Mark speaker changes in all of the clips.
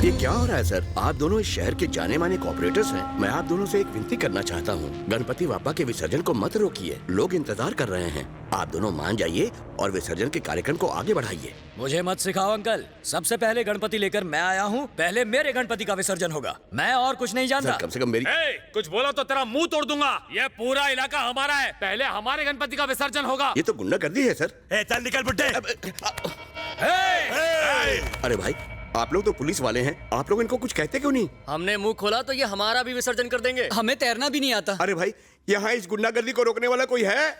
Speaker 1: ये क्या हो रहा है सर? आप दोनों इस शहर के जाने माने कॉर्पोरेटर्स हैं। मैं आप दोनों से एक विनती करना चाहता हूँ, गणपति बापा के विसर्जन को मत रोकिए। लोग इंतजार कर रहे हैं। आप दोनों मान जाइए और विसर्जन के कार्यक्रम को आगे बढ़ाइए।
Speaker 2: मुझे मत सिखाओ अंकल, सबसे पहले गणपति लेकर मैं आया हूँ। पहले मेरे गणपति का विसर्जन होगा, मैं और कुछ नहीं जानता।
Speaker 1: कम से कम मेरी
Speaker 3: कुछ बोला तो तेरा मुंह तोड़ दूंगा। ये पूरा इलाका हमारा है, पहले हमारे गणपति का विसर्जन होगा।
Speaker 1: ये तो गुंडागर्दी है सर।
Speaker 3: चल निकल बुड्ढे।
Speaker 1: अरे भाई, आप लोग तो पुलिस वाले हैं, आप लोग इनको कुछ कहते क्यों नहीं?
Speaker 2: हमने मुंह खोला तो ये हमारा भी विसर्जन कर देंगे। हमें तैरना भी नहीं आता।
Speaker 1: अरे भाई, यहाँ इस गुंडागर्दी को रोकने वाला कोई है?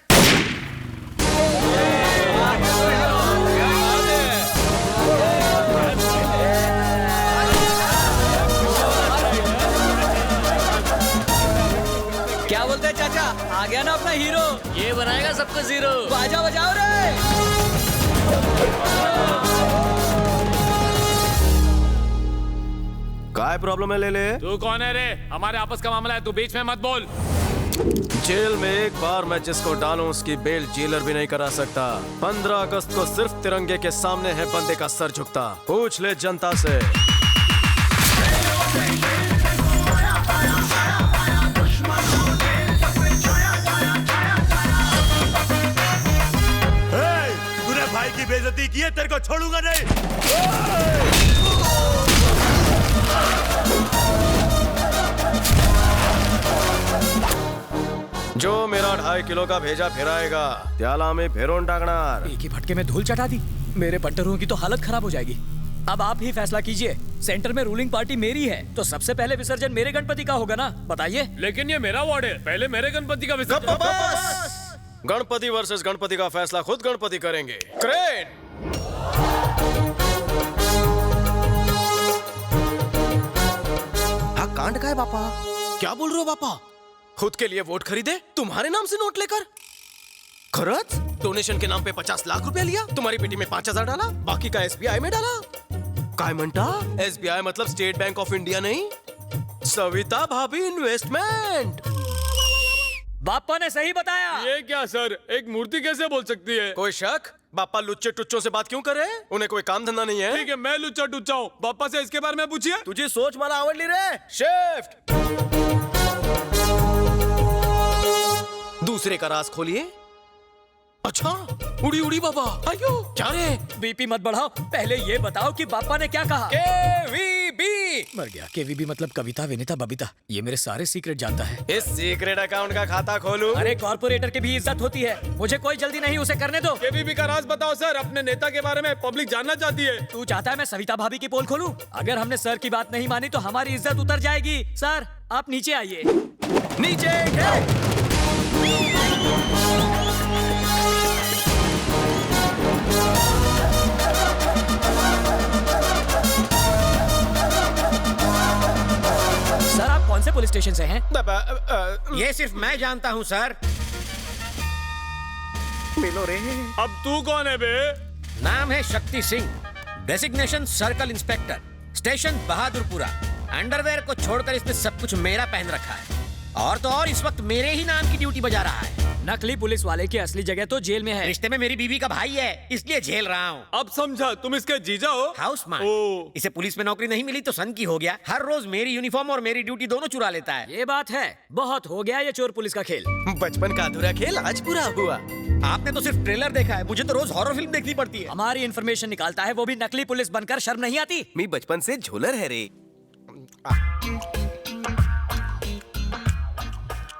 Speaker 2: क्या बोलते हैं चाचा, आ गया ना अपना हीरो। ये बनाएगा सबको जीरो। बाजा बजाओ रे।
Speaker 4: काय प्रॉब्लम है? ले
Speaker 3: तू कौन है रे? हमारे आपस का मामला है, तू बीच में मत बोल।
Speaker 4: जेल में एक बार मैं जिसको डालूं उसकी बेल जेलर भी नहीं करा सकता। 15 अगस्त को सिर्फ तिरंगे के सामने है बंदे का सर झुकता। पूछ ले जनता से।
Speaker 3: तूने भाई की बेइज्जती की है, तेरे को छोड़ूंगा नहीं।
Speaker 4: जो मेरा 2.5 किलो का भेजा फिराएगा त्याला में फेरोन टाकणार।
Speaker 2: एक ही फटके में धूल चटा दी। मेरे पट्टरों की तो हालत खराब हो जाएगी। अब आप ही फैसला कीजिए। सेंटर में रूलिंग पार्टी मेरी है, तो सबसे पहले विसर्जन मेरे गणपति का होगा ना? बताइए।
Speaker 3: लेकिन ये मेरा वार्ड है, पहले मेरे गणपति का विसर्जन।
Speaker 4: गणपति वर्सेस गणपति का फैसला खुद गणपति करेंगे। क्रेन।
Speaker 5: हाँ, कांड का है बापा?
Speaker 4: क्या बोल रहे हो बापा? खुद के लिए वोट खरीदे, तुम्हारे नाम से नोट लेकर?
Speaker 5: खरच?
Speaker 4: डोनेशन के नाम पे 50 लाख रुपया लिया, तुम्हारी पेटी में 5,000 डाला, बाकी का एसबीआई में डाला।
Speaker 5: काय म्हणता?
Speaker 4: एसबीआई मतलब स्टेट बैंक ऑफ इंडिया नहीं, सविता भाभी इन्वेस्टमेंट।
Speaker 2: बापा ने सही बताया।
Speaker 3: ये क्या सर, एक मूर्ति कैसे बोल सकती है?
Speaker 4: कोई शक? बापा लुच्चे टुच्चों से बात क्यों करे? उन्हें कोई काम धंधा नहीं है।
Speaker 3: ठीक है, मैं लुच्चा टुच्चा हूँ, पापा से इसके बारे में पूछिए।
Speaker 4: तुझी सोच मला आवडली रे। शिफ्ट। दूसरे का राज खोलिए। अच्छा, उड़ी उड़ी बाबा। आयो, क्या रे?
Speaker 2: बीपी मत बढ़ाओ, पहले ये बताओ कि बापा ने क्या कहा।
Speaker 4: केवीबी।
Speaker 2: मर गया। केवीबी मतलब कविता विनीता बबीता। ये मेरे सारे सीक्रेट जानता है।
Speaker 4: इस सीक्रेट अकाउंट का खाता खोलूं?
Speaker 2: अरे कॉर्पोरेटर की भी इज्जत होती है, मुझे कोई जल्दी नहीं, उसे करने दो।
Speaker 3: केबीबी का राज बताओ सर, अपने नेता के बारे में पब्लिक जानना चाहती है।
Speaker 2: तू चाहता है मैं सविता भाभी की पोल खोलूं? अगर हमने सर की बात नहीं मानी तो हमारी इज्जत उतर जाएगी। सर, आप नीचे आइए।
Speaker 4: नीचे।
Speaker 2: सर, आप कौन से पुलिस स्टेशन से हैं?
Speaker 5: ये सिर्फ मैं जानता हूँ सर। मिलो रे।
Speaker 3: अब तू कौन है बे?
Speaker 5: नाम है Shakti Singh, designation circle inspector, station Bahadurpura. Underwear को छोड़कर इसमें सब कुछ मेरा पहन रखा है, और तो और इस वक्त मेरे ही नाम की ड्यूटी बजा रहा है।
Speaker 2: नकली पुलिस वाले की असली जगह तो जेल में है।
Speaker 5: रिश्ते में मेरी बीवी का भाई है, इसलिए झेल रहा हूँ।
Speaker 3: अब समझा, तुम इसके जीजा हो?
Speaker 5: House man.
Speaker 3: ओ।
Speaker 5: इसे पुलिस में नौकरी नहीं मिली तो सन की हो गया। हर रोज मेरी यूनिफॉर्म और मेरी ड्यूटी दोनों चुरा लेता है।
Speaker 2: ये बात है, बहुत हो गया ये चोर पुलिस का खेल।
Speaker 4: बचपन का अधूरा खेल आज पूरा हुआ।
Speaker 5: आपने तो सिर्फ ट्रेलर देखा है, मुझे तो रोज हॉरर फिल्म देखनी पड़ती है।
Speaker 2: हमारी इन्फॉर्मेशन निकालता है, वो भी नकली पुलिस बनकर। शर्म नहीं आती?
Speaker 4: मी बचपन से झोलर है रे।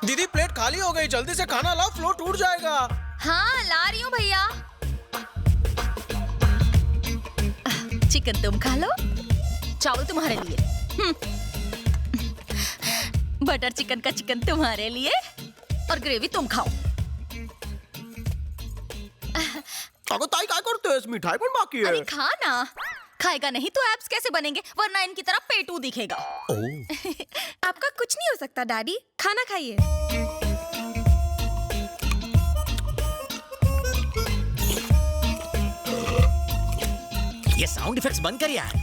Speaker 4: दीदी प्लेट खाली हो गई, जल्दी से खाना लाओ, फ्लो टूट जाएगा।
Speaker 6: हाँ, ला रही हूँ भैया। चिकन तुम खा लो, चावल तुम्हारे लिए। बटर चिकन का चिकन तुम्हारे लिए, और ग्रेवी तुम खाओ।
Speaker 4: अगं ताई काय करतेस? मिठाई पण बाकी है।
Speaker 6: अरे खा ना। खाएगा नहीं तो एब्स कैसे बनेंगे, वरना इनकी तरह पेटू दिखेगा।
Speaker 7: आपका कुछ नहीं हो सकता डैडी, खाना खाइए।
Speaker 5: ये साउंड इफेक्ट्स बंद कर यार।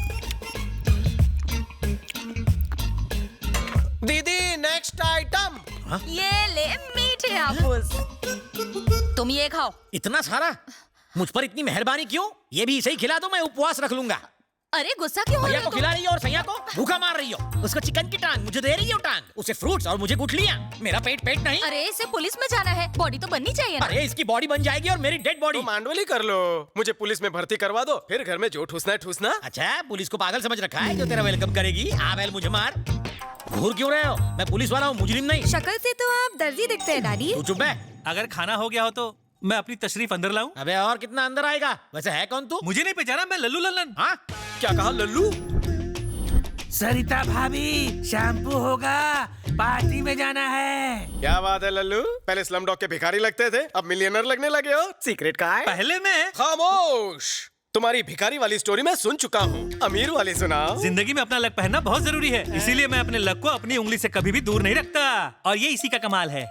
Speaker 4: दीदी नेक्स्ट आइटम।
Speaker 6: ये ले मीठे हापुस। तुम ये खाओ।
Speaker 5: इतना सारा? मुझ पर इतनी मेहरबानी क्यों? ये भी इसे ही खिला दो, मैं उपवास रख लूंगा।
Speaker 6: अरे गुस्सा क्यों हो
Speaker 5: भैया
Speaker 6: रहे
Speaker 5: को
Speaker 6: हो?
Speaker 5: खिला रही हो और सैया को भूखा मार रही हो। उसको चिकन की टांग, मुझे दे रही हो टांग। उसे फ्रूट्स और मुझे गुठलियां। मेरा पेट पेट नहीं।
Speaker 6: अरे इसे पुलिस में जाना है, बॉडी तो बननी चाहिए ना।
Speaker 5: अरे इसकी बॉडी बन जाएगी और मेरी डेड बॉडी।
Speaker 4: तो मांडवली कर लो, मुझे पुलिस में भर्ती करवा दो, फिर घर में जो ठूसना है ठूसना।
Speaker 5: अच्छा, पुलिस को पागल समझ रखा है जो तेरा वेलकम करेगी। आ बैल मुझे मार। घूर क्यों रहे हो? मैं पुलिस वाला हूँ, मुजरिम नहीं।
Speaker 7: शक्ल से तो आप दर्जी दिखते हैं डैडी।
Speaker 5: तू चुप है।
Speaker 8: अगर खाना हो गया हो तो मैं अपनी तशरीफ अंदर लाऊं?
Speaker 5: अबे और कितना अंदर आएगा? वैसे है कौन तू?
Speaker 8: मुझे नहीं पहचाना, मैं लल्लू लल्लन।
Speaker 5: हाँ?
Speaker 4: क्या कहा लल्लू?
Speaker 8: सरिता भाभी, शैम्पू होगा, पार्टी में जाना है।
Speaker 4: क्या बात है लल्लू, पहले स्लम डॉग के भिखारी लगते थे, अब मिलियनर लगने लगे हो। सीक्रेट का है?
Speaker 8: पहले मैं
Speaker 4: खामोश, तुम्हारी भिखारी वाली स्टोरी मैं सुन चुका हूँ, अमीर वाली सुनाओ।
Speaker 8: जिंदगी में अपना लक पहनना बहुत जरूरी है, इसीलिए मैं अपने लक को अपनी उंगली से कभी भी दूर नहीं रखता। और ये इसी का कमाल है।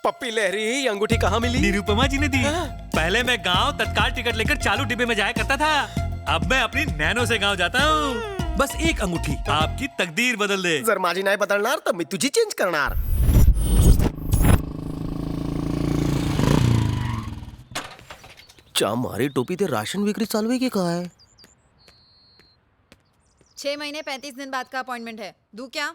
Speaker 4: पप्पी लहरी, ये अंगूठी कहाँ मिली?
Speaker 8: निरुपमा जी ने दी। पहले मैं गांव तत्काल टिकट लेकर चालू डिब्बे में जाया करता था, अब मैं अपनी नैनो से गांव जाता हूँ। बस एक अंगूठी आपकी तकदीर बदल दे।
Speaker 4: जर माझी नाही बदलणार तर मी तुझी चेंज करणार। चा मारी टोपी ते राशन विक्री चालू आहे की काय?
Speaker 9: 6 महीने 35 दिन बाद का अपॉइंटमेंट है। दूं क्या?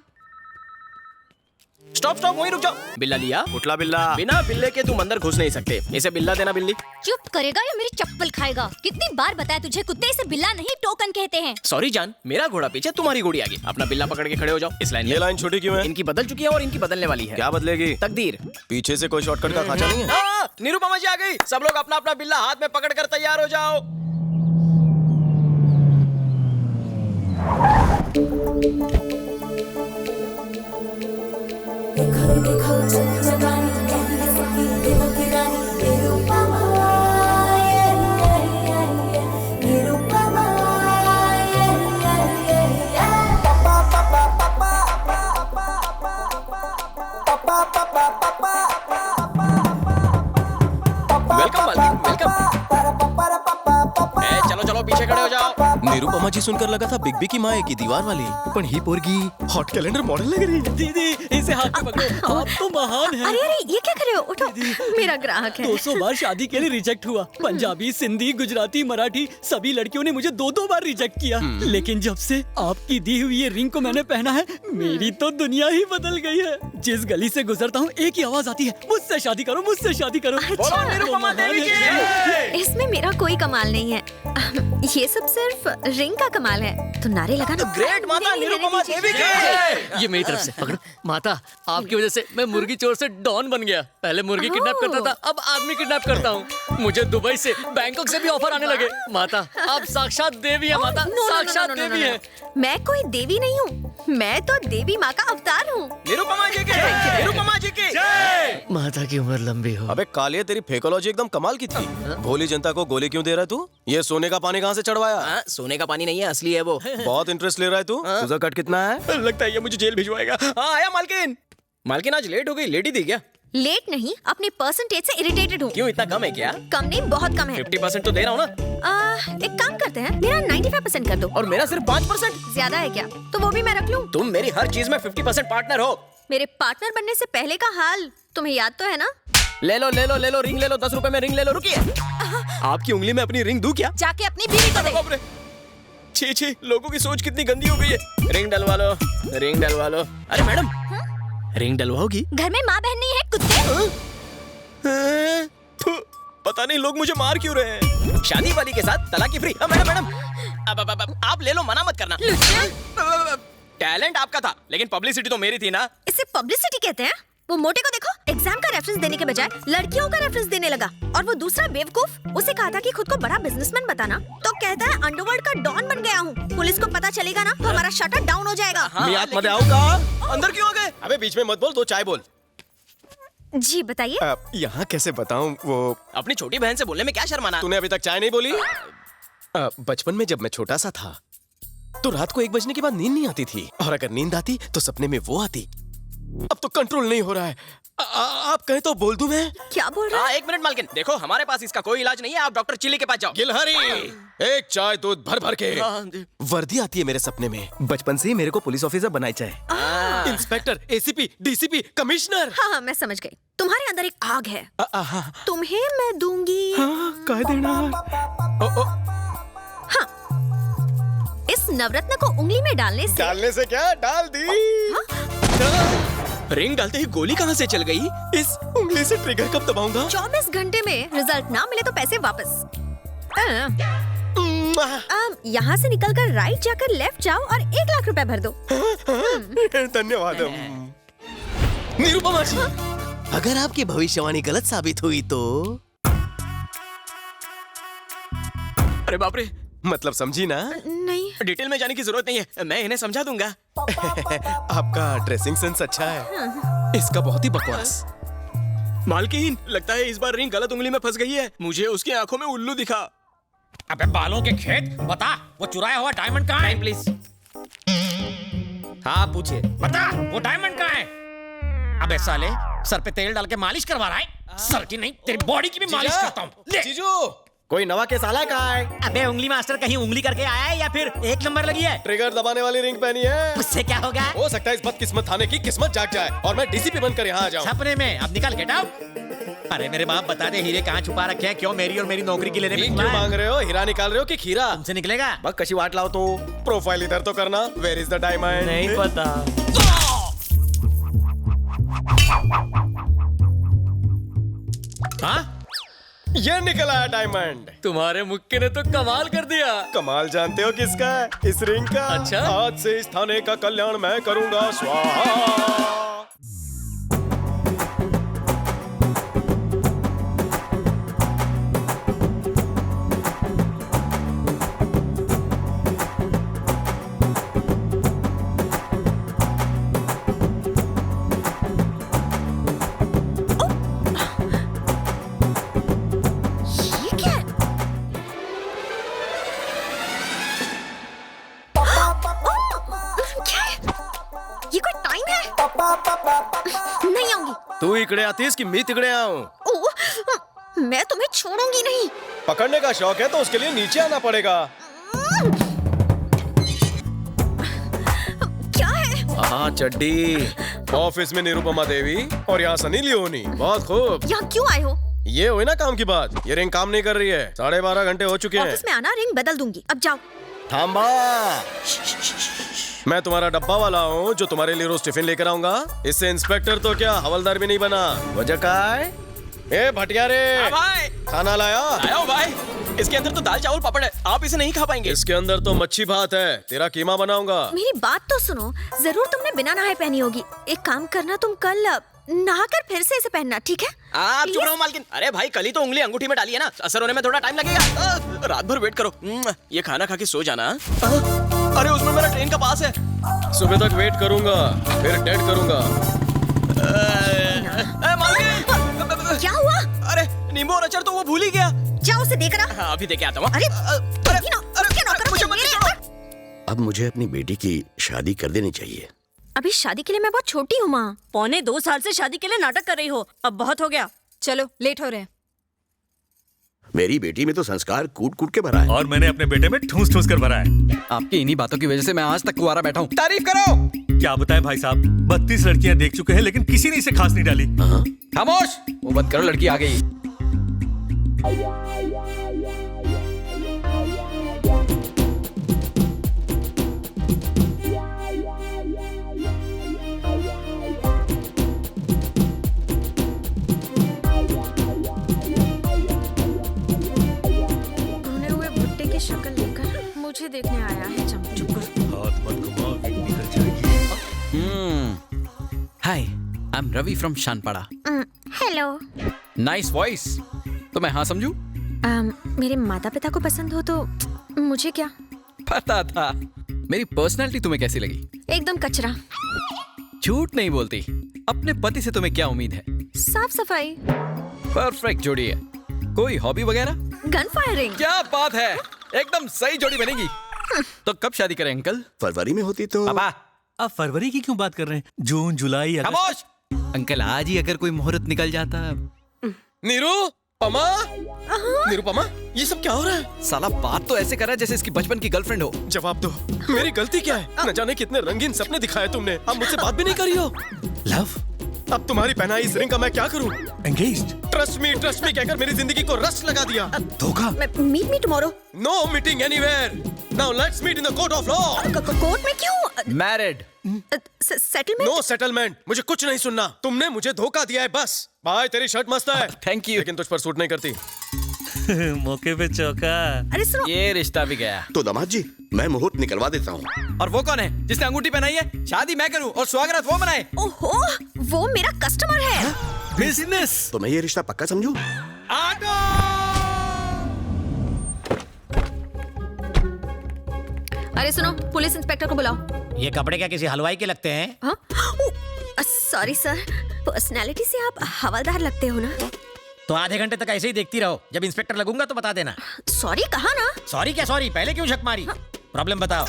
Speaker 10: स्टॉप स्टॉप, वहीं रुक जाओ। बिल्ला लिया?
Speaker 4: उठला बिल्ला।
Speaker 10: बिना बिल्ले के तुम अंदर घुस नहीं सकते। इसे बिल्ला देना बिल्ली।
Speaker 6: चुप करेगा या मेरी चप्पल खाएगा? कितनी बार बताया तुझे, कुत्ते इसे बिल्ला नहीं टोकन कहते हैं।
Speaker 10: सॉरी जान, मेरा घोड़ा पीछे, तुम्हारी घोड़ी आगे। अपना बिल्ला पकड़ के खड़े हो जाओ। इस लाइन
Speaker 4: ये लाइन छोटी क्यों है?
Speaker 10: इनकी बदल चुकी है और इनकी बदलने वाली है।
Speaker 4: क्या बदलेगी?
Speaker 10: तकदीर।
Speaker 4: पीछे से कोई शॉर्टकट का खांचा नहीं है?
Speaker 10: निरुपमा जी आ गई। सब लोग अपना अपना बिल्ला हाथ में पकड़ कर तैयार हो जाओ। वेलकम मालकिन, वेलकम। चलो चलो पीछे खड़े हो जाओ।
Speaker 4: निरुपमा जी सुनकर लगा था बिग बी की माँ है की दीवार वाली, पण ही पोरगी हॉट कैलेंडर मॉडल लग रही है।
Speaker 2: दीदी इसे हाथ में पकड़ो, आप तो महान हैं।
Speaker 7: अरे अरे ये क्या कर रहे हो? उठो, मेरा ग्राहक है।
Speaker 2: 200 बार शादी के लिए रिजेक्ट हुआ। पंजाबी, सिंधी, गुजराती, मराठी सभी लड़कियों ने मुझे 2-2 बार रिजेक्ट किया। लेकिन जब से आपकी दी हुई ये रिंग को मैंने पहना है, मेरी तो दुनिया ही बदल गई है। जिस गली से गुजरता हूँ एक ही आवाज आती है, मुझसे शादी करो, मुझसे शादी करो।
Speaker 7: अच्छा,
Speaker 10: निरुपमा देवी की।
Speaker 7: इसमें मेरा कोई कमाल नहीं है, ये सब सिर्फ रिंग का कमाल है। तो नारे लगाना।
Speaker 10: ग्रेट माता निरुपमा देवी की।
Speaker 11: ये मेरी तरफ से पकड़ो। माता, आपकी वजह से मैं मुर्गी चोर से डॉन बन गया। पहले मुर्गी किडनैप करता था, अब आदमी किडनैप करता हूँ। मुझे दुबई से, बैंकॉक से भी ऑफर आने लगे। माता, आप साक्षात देवी है। माता, साक्षात देवी है।
Speaker 7: मैं कोई देवी नहीं हूँ, मैं तो देवी माँ का अवतार हूँ।
Speaker 10: निरुपमा जी की, निरुपमा जी की।
Speaker 11: माता की उम्र लंबी हो।
Speaker 4: अबे कालिया, तेरी फेकोलॉजी एकदम कमाल की थी। भोली जनता को गोली क्यों दे रहा है तू? ये सोने का पानी कहाँ से चढ़वाया?
Speaker 10: हाँ, सोने का पानी नहीं है, असली है वो।
Speaker 4: बहुत इंटरेस्ट ले रहा है तू। तुझा कट कितना है?
Speaker 10: लगता है ये मुझे जेल भिजवाएगा। हाँ आया मालकिन। मालकिन आज लेट हो गई, लेट ही थी क्या?
Speaker 7: लेट नहीं, अपने परसेंटेज से इरिटेटेड हूँ।
Speaker 10: क्यों, इतना कम है क्या?
Speaker 7: कम नहीं, बहुत कम है।
Speaker 10: 50% तो दे रहा हूँ ना।
Speaker 7: एक काम करते हैं, मेरा 95% कर दो।
Speaker 10: और मेरा सिर्फ 5%।
Speaker 7: ज्यादा है क्या? तो वो भी मैं रख लूँ।
Speaker 10: तुम मेरी हर चीज में 50% पार्टनर हो।
Speaker 7: मेरे पार्टनर बनने से पहले का हाल तुम्हें याद तो है ना?
Speaker 10: ले लो ले लो ले लो, रिंग ले लो, 10 रुपए में रिंग ले लो। रुकिए, आपकी उंगली में अपनी रिंग दूं क्या?
Speaker 7: जाके अपनी बीवी को दे।
Speaker 10: बाप रे, छी छी, लोगों की सोच कितनी गंदी हो गई है। रिंग डलवा लो, रिंग डलवा लो। अरे मैडम, रिंग डलवाओगी?
Speaker 7: घर में माँ बहन नहीं है कुत्ते।
Speaker 10: पता नहीं लोग मुझे मार क्यों रहे हैं। शादी वाली के साथ तलाक फ्री। मैडम मैडम, अब आप ले लो, मना मत करना। टैलेंट आपका था, लेकिन पब्लिसिटी तो मेरी थी ना।
Speaker 7: इसे पब्लिसिटी कहते हैं? वो मोटे को देखो, एग्जाम का रेफरेंस देने के बजाय लड़कियों का रेफरेंस देने लगा। और वो दूसरा बेवकूफ, उसे कहा था कि खुद को बड़ा बिजनेसमैन बताना, तो कहता है अंडरवर्ल्ड का डॉन बन गया हूँ। पुलिस को पता चलेगा ना तो हमारा शटर डाउन हो जाएगा।
Speaker 10: मैं आप मत आओगा। अंदर क्यों आ गए?
Speaker 4: अबे बीच में मत बोल, 2 चाय बोल।
Speaker 7: जी बताइए।
Speaker 4: यहाँ कैसे बताऊँ? वो
Speaker 10: अपनी छोटी बहन से बोलने में क्या शर्माना?
Speaker 4: तूने अभी तक चाय नहीं बोली? बचपन में जब मैं छोटा सा था तो रात को 1 बजने के बाद नींद नहीं आती थी, और अगर नींद आती तो सपने में वो आती। अब तो कंट्रोल नहीं हो रहा है। आप कहे तो बोल दूं मैं?
Speaker 7: क्या बोल रहा है?
Speaker 10: हाँ 1 मिनट मालकिन, देखो हमारे पास इसका कोई इलाज नहीं है, आप डॉक्टर चिल्ली के पास जाओ।
Speaker 4: गिलहरी, एक चाय दूध भर भर के। वर्दी आती है मेरे सपने में। बचपन से ही मेरे को पुलिस ऑफिसर बनाई चाहे। Inspector, ACP, DCP, commissioner.
Speaker 7: हाँ मैं समझ गई, तुम्हारे अंदर एक आग है। तुम्हें मैं दूंगी।
Speaker 4: कह देना।
Speaker 7: इस नवरत्न को उंगली में डालने से
Speaker 4: क्या? डाल दी। रिंग डालते ही गोली कहाँ से चल गई? इस उंगली से ट्रिगर कब दबाऊंगा?
Speaker 7: 24 घंटे में रिजल्ट ना मिले तो पैसे वापस। यहाँ से निकलकर राइट जाकर लेफ्ट जाओ और 1 लाख रुपए भर दो।
Speaker 4: धन्यवाद। निरुपमा जी, अगर आपकी भविष्यवाणी गलत साबित हुई तो? अरे बाप रे, मतलब समझी ना?
Speaker 7: नहीं,
Speaker 10: डिटेल में जाने की जरूरत नहीं है, मैं इन्हें समझा दूंगा।
Speaker 4: आपका ड्रेसिंग सेंस अच्छा है, इसका बहुत ही बकवास।
Speaker 10: मालकिन, लगता है इस बार रिंग गलत उंगली में फंस गई है। मुझे उसकी आंखों में उल्लू दिखा।
Speaker 5: अबे बालों के खेत, बता वो चुराया हुआ डायमंड कहाँ है?
Speaker 10: प्लीज। हाँ पूछिए।
Speaker 5: बता वो डायमंड कहाँ है? अबे साले, सर पे तेल डाल के मालिश करवा रहा है? सर की नहीं, तेरी बॉडी की भी मालिश करता हूँ। ले।
Speaker 4: जीजू, कोई नवा केस आला का है?
Speaker 5: अबे उंगली मास्टर कहीं उंगली करके आया है या फिर 1 नंबर लगी है?
Speaker 4: ट्रिगर दबाने वाली रिंग पहनी है।
Speaker 5: उससे क्या होगा?
Speaker 4: हो सकता है इस बदकिस्मत थाने की किस्मत जाग जाए और मैं डीसीपी बनकर यहाँ आ जाऊँ।
Speaker 5: सपने में। अब निकल, गेट आउट। अरे मेरे बाप, बता दे हीरे कहाँ छुपा रखे हैं? क्यों मेरी और मेरी नौकरी की लेने
Speaker 4: क्यों मांग रहे हो? हीरा निकाल रहे हो कि खीरा?
Speaker 5: तुमसे निकलेगा?
Speaker 4: बस कशी वाट लाओ तो। प्रोफाइल इधर तो करना। Where is the diamond?
Speaker 10: नहीं पता।
Speaker 5: हाँ?
Speaker 4: ये निकला है डायमंड।
Speaker 11: तुम्हारे मुक्के ने तो कमाल कर दिया।
Speaker 4: कमाल जानते हो किसका है? इस रिंग का।
Speaker 11: अच्छा?
Speaker 4: आज से इस थाने का कल्याण मैं करूंगा। स्वाहा।
Speaker 7: नहीं आऊंगी।
Speaker 4: तू इकड़े आतीस कि मैं तिकड़े आऊं?
Speaker 7: मैं तुम्हें छोड़ूंगी नहीं।
Speaker 4: पकड़ने का शौक है तो उसके लिए नीचे आना पड़ेगा।
Speaker 7: क्या है?
Speaker 4: हाँ, चड्डी। ऑफिस में निरुपमा देवी और यहाँ सनी लियोनी। बहुत खूब।
Speaker 7: यहाँ क्यों आए हो?
Speaker 4: ये हुई ना काम की बात। ये रिंग काम नहीं कर रही है। 12:30 घंटे हो चुके हैं।
Speaker 7: ऑफिस में आना, रिंग बदल दूंगी। अब जाओ।
Speaker 4: थांबा। मैं तुम्हारा डब्बा वाला हूँ जो तुम्हारे लिए रोज टिफिन लेकर आऊंगा। इससे इंस्पेक्टर तो क्या, हवलदार भी नहीं बना। वजह का है? ए भटिया रे,
Speaker 10: भाई
Speaker 4: खाना लाया?
Speaker 10: आया हूँ भाई। इसके अंदर तो दाल चावल पापड़ है, आप इसे नहीं खा पाएंगे।
Speaker 4: इसके अंदर तो मच्छी भात है, तेरा कीमा बनाऊंगा।
Speaker 7: मेरी बात तो सुनो। जरूर तुमने बिना नहाए पहनी होगी। एक काम करना, तुम कल नहाकर फिर से इसे पहनना, ठीक है?
Speaker 10: आप चुप रहो मालकिन। अरे भाई, कल ही तो उंगली अंगूठी में डाली है ना, असर होने में थोड़ा टाइम लगेगा। रात भर वेट करो। ये खाना खा के सो जाना। अरे उसमें मेरा ट्रेन का पास है।
Speaker 4: सुबह तक वेट करूंगा, फिर डेट करूंगा।
Speaker 7: क्या हुआ?
Speaker 10: अरे नींबू और अचार तो वो भूल ही गया।
Speaker 7: जाओ उसे देख रहा।
Speaker 10: हाँ, अभी देखे आता हूँ।
Speaker 7: अरे
Speaker 1: अब मुझे अपनी बेटी की शादी कर देनी चाहिए।
Speaker 7: अभी शादी के लिए मैं बहुत छोटी हूँ माँ।
Speaker 6: 1.25 साल से शादी के लिए नाटक कर रही हो, अब बहुत हो गया।
Speaker 9: चलो, लेट हो रहे हैं।
Speaker 1: मेरी बेटी में तो संस्कार कूट कूट के भरा है।
Speaker 8: और मैंने अपने बेटे में ठूस ठूस कर भरा है।
Speaker 2: आपकी इन्हीं बातों की वजह से मैं आज तक कुंवारा बैठा हूँ।
Speaker 10: तारीफ करो।
Speaker 8: क्या बताएं भाई साहब, 32 लड़कियां देख चुके हैं लेकिन किसी ने इसे खास नहीं डाली।
Speaker 2: खामोश, वो बंद करो, लड़की आ गई।
Speaker 7: शक्ल लेकर मुझे देखने आया है चमचुकर।
Speaker 8: हाथ मत घुमाओ, बिगड़ी कर जाएगी।
Speaker 2: Hi, I am Ravi from Shanpada.
Speaker 7: Hello.
Speaker 2: Nice voice. तो मैं हाँ समझू?
Speaker 7: मेरे माता पिता को पसंद हो तो मुझे क्या
Speaker 2: पता था। मेरी पर्सनालिटी तुम्हें कैसी लगी?
Speaker 7: एकदम कचरा।
Speaker 2: झूठ नहीं बोलती। अपने पति से तुम्हें क्या उम्मीद है?
Speaker 7: साफ सफाई।
Speaker 2: परफेक्ट जोड़ी है। कोई हॉबी वगैरह?
Speaker 7: Gun firing.
Speaker 2: क्या बात है, एकदम सही जोड़ी बनेगी। तो कब शादी करें अंकल?
Speaker 1: फरवरी में होती तो।
Speaker 8: अब फरवरी की क्यों बात कर रहे हैं? जून, जुलाई, अगस्त।
Speaker 2: खामोश अंकल, आज ही अगर कोई मुहूर्त निकल जाता।
Speaker 4: निरुपमा, निरुपमा, ये सब क्या हो रहा है?
Speaker 2: साला बात तो ऐसे कर रहा है जैसे इसकी बचपन की गर्लफ्रेंड हो।
Speaker 4: जवाब दो, मेरी गलती क्या है? न जाने कितने रंगीन सपने दिखाए तुमने, अब मुझसे बात भी नहीं करी हो।
Speaker 8: लव,
Speaker 4: अब तुम्हारी पहनाई इस रिंग का मैं क्या करूं?
Speaker 8: एंगेज्ड।
Speaker 4: ट्रस्ट मी कहकर मेरी जिंदगी को रस लगा दिया।
Speaker 8: धोखा।
Speaker 7: Meet me tomorrow.
Speaker 4: No meeting anywhere. Now let's meet in the court of law.
Speaker 7: Court में क्यों?
Speaker 10: मैरिड।
Speaker 7: सेटलमेंट?
Speaker 4: No settlement. मुझे कुछ नहीं सुनना। तुमने मुझे धोखा दिया है बस। भाई तेरी शर्ट मस्त है।
Speaker 10: Thank you.
Speaker 4: लेकिन तुझ पर सूट नहीं करती।
Speaker 8: मौके पे चौका।
Speaker 7: अरे सुनो,
Speaker 10: ये रिश्ता भी गया।
Speaker 1: तो दामाद जी, मैं मुहूर्त निकलवा देता हूँ।
Speaker 10: और वो कौन है जिसने अंगूठी पहनाई है? शादी मैं करूं और स्वागत वो बनाए।
Speaker 7: ओहो, वो मेरा कस्टमर है।
Speaker 10: बिजनेस।
Speaker 1: तो मैं ये रिश्ता पक्का समझूं?
Speaker 10: आटो।
Speaker 7: अरे सुनो, पुलिस इंस्पेक्टर को बुलाओ।
Speaker 5: ये कपड़े क्या किसी हलवाई के लगते हैं?
Speaker 7: सॉरी सर, पर्सनालिटी से आप हवलदार लगते हो ना।
Speaker 5: तो आधे घंटे तक ऐसे ही देखती रहो, जब इंस्पेक्टर लगूंगा तो बता देना।
Speaker 7: सॉरी कहा ना।
Speaker 5: सॉरी क्या सॉरी, पहले क्यों झक मारी? प्रॉब्लम बताओ।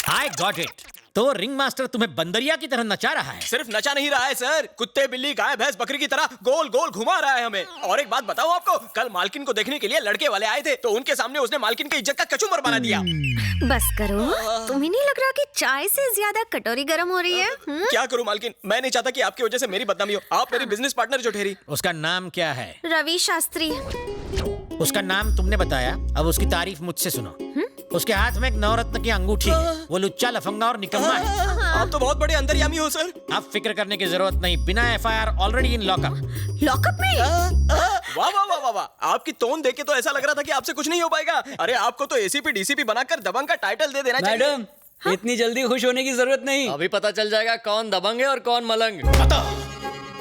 Speaker 5: I got it. तो रिंग मास्टर तुम्हें बंदरिया की तरह नचा रहा है।
Speaker 10: सिर्फ नचा नहीं रहा है सर, कुत्ते बिल्ली गाय भैंस बकरी की तरह गोल गोल घुमा रहा है हमें। और एक बात बताऊं आपको, कल मालकिन को देखने के लिए लड़के वाले आए थे, तो उनके सामने उसने मालकिन की इज्जत का कचूमर बना दिया।
Speaker 7: बस करो, तुम्हें नहीं लग रहा कि चाय से ज्यादा कटोरी गर्म हो रही है?
Speaker 10: क्या करूं मालकिन, मैं नहीं चाहता कि आपकी वजह से मेरी बदनामी हो। आप मेरी बिजनेस पार्टनर जो ठहरी।
Speaker 5: उसका नाम क्या है?
Speaker 7: रवि शास्त्री।
Speaker 5: उसका नाम तुमने बताया, अब उसकी तारीफ मुझसे सुनो। उसके हाथ में एक नवरत्न की अंगूठी है। वो लुच्चा लफंगा और निकम्मा है।
Speaker 10: आप तो बहुत बड़े अंतर्यामी हो सर।
Speaker 5: अब फिक्र करने की जरूरत नहीं, बिना FIR already in lockup.
Speaker 7: Lockup में?
Speaker 10: वाह वाह वाह वाह वाह, आपकी टोन देख के तो ऐसा लग रहा था कि आपसे कुछ नहीं हो पाएगा। अरे आपको तो एसीपी डीसीपी बनाकर दबंग का टाइटल दे देना चाहिए।
Speaker 2: मैडम, इतनी जल्दी खुश होने की जरूरत नहीं।
Speaker 11: अभी पता चल जाएगा कौन दबंग है और कौन मलंग।
Speaker 4: बता,